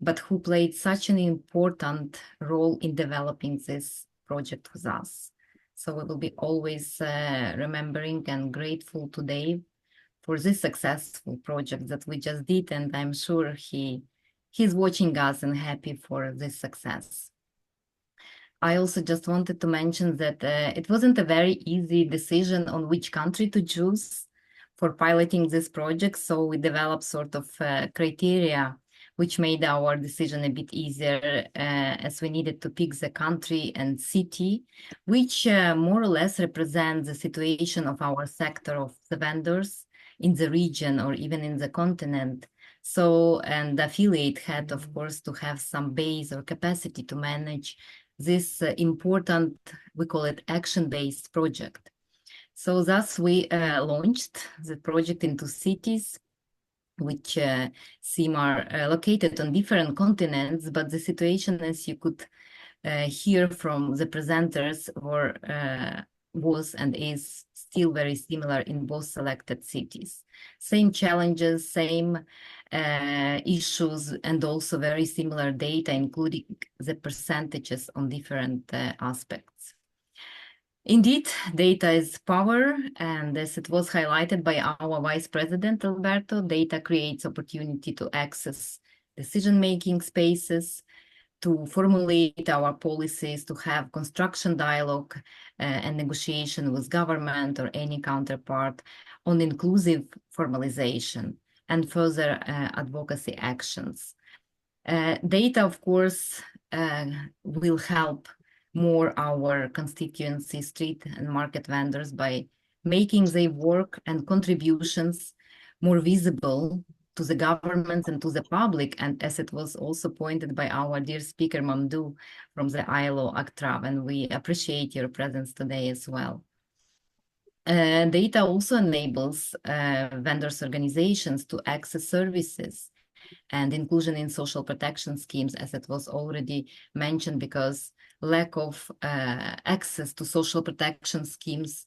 but who played such an important role in developing this project with us. So we will be always remembering and grateful to Dave for this successful project that we just did, and I'm sure he's watching us and happy for this success. I also just wanted to mention that it wasn't a very easy decision on which country to choose for piloting this project, so we developed sort of criteria which made our decision a bit easier as we needed to pick the country and city, which more or less represents the situation of our sector of the vendors in the region or even in the continent. So, and the affiliate had, of course, to have some base or capacity to manage this important, we call it action-based project. So thus we launched the project into cities, which seem are located on different continents, but the situation, as you could hear from the presenters, was and is still very similar in both selected cities. Same challenges, same issues, and also very similar data, including the percentages on different aspects. Indeed, data is power, and as it was highlighted by our Vice President Alberto, data creates opportunity to access decision-making spaces, to formulate our policies, to have construction dialogue and negotiation with government or any counterpart on inclusive formalization and further advocacy actions. Data, of course, will help more our constituency, street and market vendors by making their work and contributions more visible to the governments and to the public, and as it was also pointed by our dear speaker Mamdou from the ILO ACTRAV, and we appreciate your presence today as well. Data also enables vendors' organizations to access services and inclusion in social protection schemes, as it was already mentioned, because lack of access to social protection schemes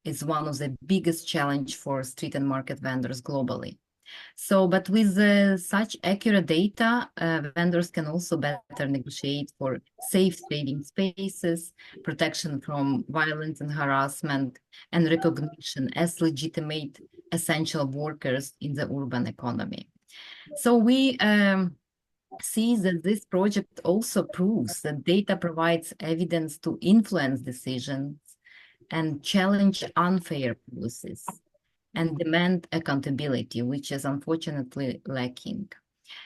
is one of the biggest challenge for street and market vendors globally. So, but with such accurate data, vendors can also better negotiate for safe trading spaces, protection from violence and harassment, and recognition as legitimate essential workers in the urban economy. So we see that this project also proves that data provides evidence to influence decisions and challenge unfair policies and demand accountability, which is unfortunately lacking.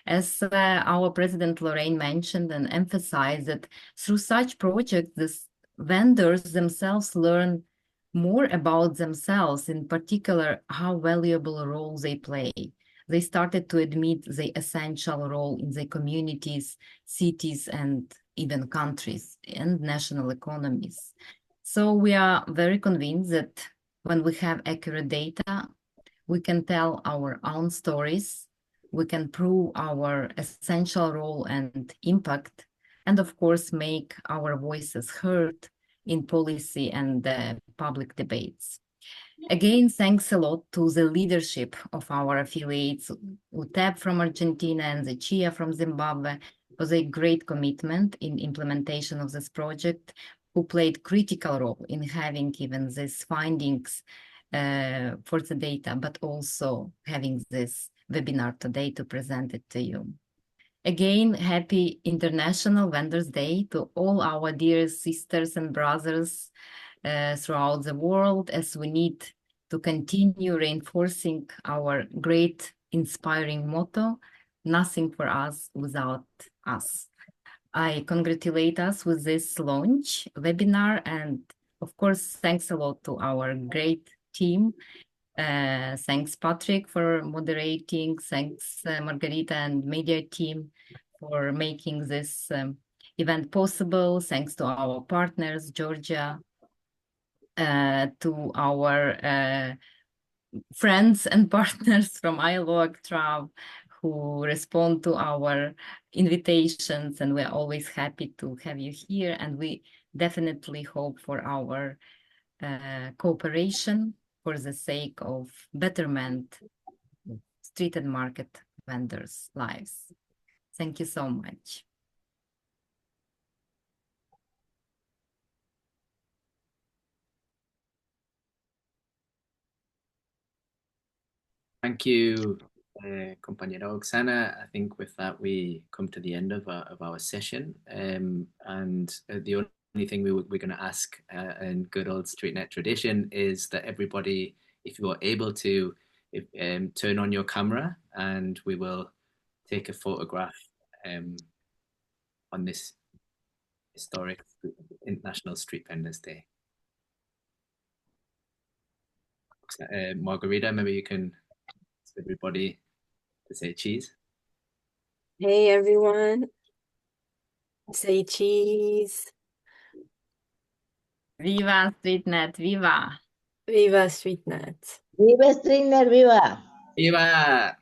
As our President Lorraine mentioned and emphasized, that through such projects, these vendors themselves learn more about themselves, in particular, how valuable a role they play. They started to admit the essential role in their communities, cities, and even countries and national economies. So we are very convinced that when we have accurate data, we can tell our own stories, we can prove our essential role and impact, and of course, make our voices heard in policy and public debates. Again, thanks a lot to the leadership of our affiliates, UTEP from Argentina and the CHIA from Zimbabwe, for their great commitment in implementation of this project, who played critical role in having even these findings for the data, but also having this webinar today to present it to you. Again, happy International Vendors Day to all our dear sisters and brothers throughout the world, as we need to continue reinforcing our great inspiring motto, nothing for us without us. I congratulate us with this launch webinar, and of course, thanks a lot to our great team. Thanks, Patrick, for moderating. Thanks, Margarita and media team for making this event possible. Thanks to our partners, Georgia, to our friends and partners from ILO ACTRAV who respond to our invitations, and we're always happy to have you here, and we definitely hope for our cooperation for the sake of betterment street and market vendors' lives. Thank you so much. Thank you, compañera Oksana. I think with that, we come to the end of our session. And the only thing we're going to ask in good old StreetNet tradition is that everybody, if you are able to, turn on your camera, and we will take a photograph on this historic International Street Vendors Day. Margarita, maybe you can ask everybody to say cheese. Hey everyone, say cheese. Viva StreetNet, viva. Viva StreetNet. Viva StreetNet, viva. Viva.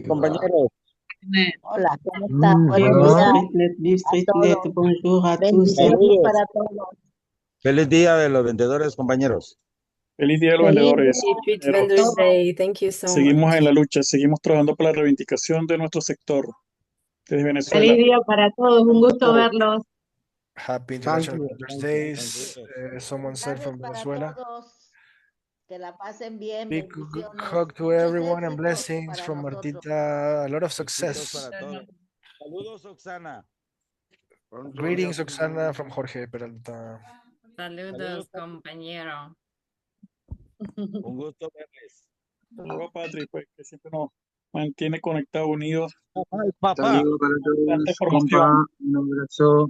Compañeros. Hola, ¿cómo están? Buenos Hola. días a todos. Bonjour à tous. Bendiciones para todos. Feliz día de los vendedores, compañeros. Feliz día de los Feliz vendedores. Street compañeros. Vendors Day. Thank you so Seguimos much. en la lucha, seguimos trabajando por la reivindicación de nuestro sector desde Venezuela. Feliz día para todos, un gusto verlos. Happy Thank International you. Vendors Thank you. Days. Thank you. Someone said Tardes from para Venezuela. todos. Que la pasen bien, Big bendiciones. hug to Muchos everyone and éxitos blessings para from nosotros. Martita. A lot of Besitos success. para todos. Saludos, Oxana. Greetings, Oxana, from Jorge Peralta. Saludos, compañero. Un gusto verles. Saludos a Patrick, pues, que siempre nos mantiene conectados, unidos. Ay, papá. Saludos para Bastante todos. formación. Compa, un abrazo.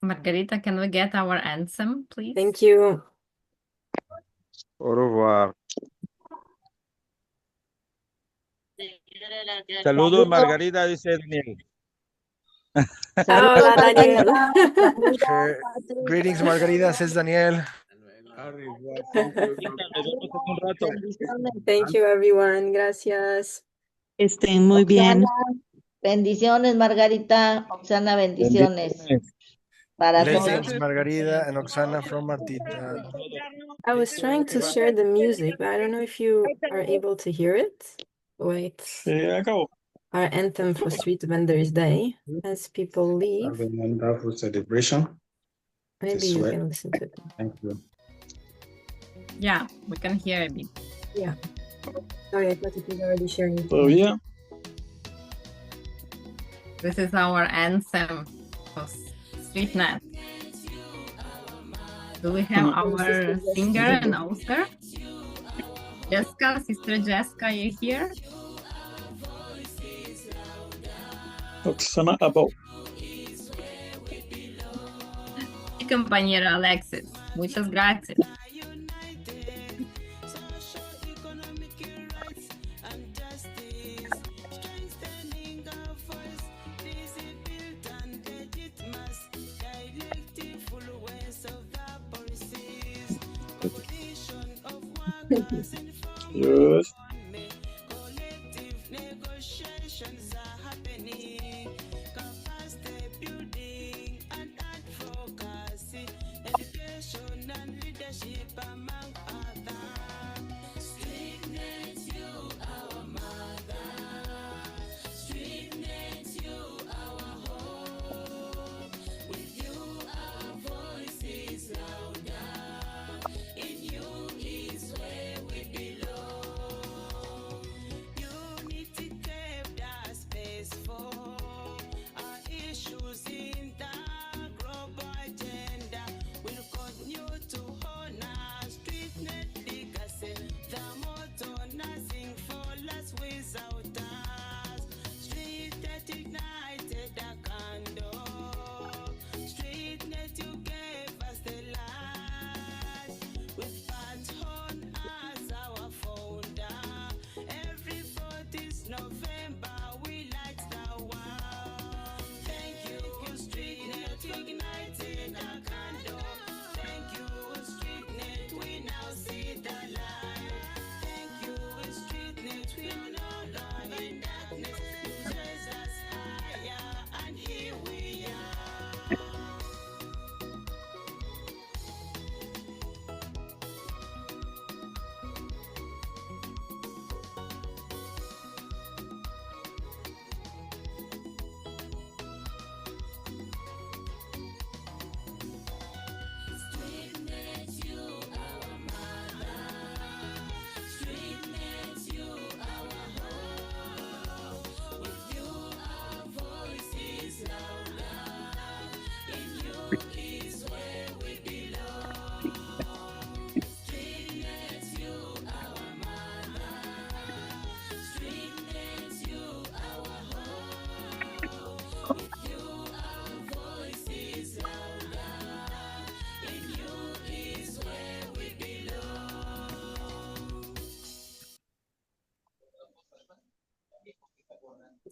Margarita, can we get our anthem, please? Thank you. Au revoir. Saludos, Margarita, dice Daniel. Saludos, Hola, Daniel. Margarita, Greetings, Margarita, says Daniel. Nos vemos en un rato. bendiciones. Thank you, everyone. Gracias. Estén muy bien. Oxana, bendiciones, Margarita. Oxana, bendiciones. Bendiciones. Para Blessings, todos. Margarita and Oxana from Martita. I was trying to share the music, but I don't know if you are able to hear it. Wait. Acabó. Our anthem for Street Vendors Day. As people leave, Have a wonderful celebration. maybe you can listen to it. Thank you. Yeah, we can hear a bit. Yeah. Sorry, I thought it was already sharing. Todavía. This is our anthem for StreetNet. Do we have our singer and author? Jessica, Sister Jessica, you here? Oxana above. Y compañero Alexis, muchas gracias. Yes.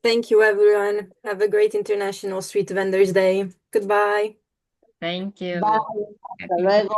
Thank you, everyone. Have a great International Street Vendors Day. Goodbye. Thank you. Bye. Happy Hasta luego.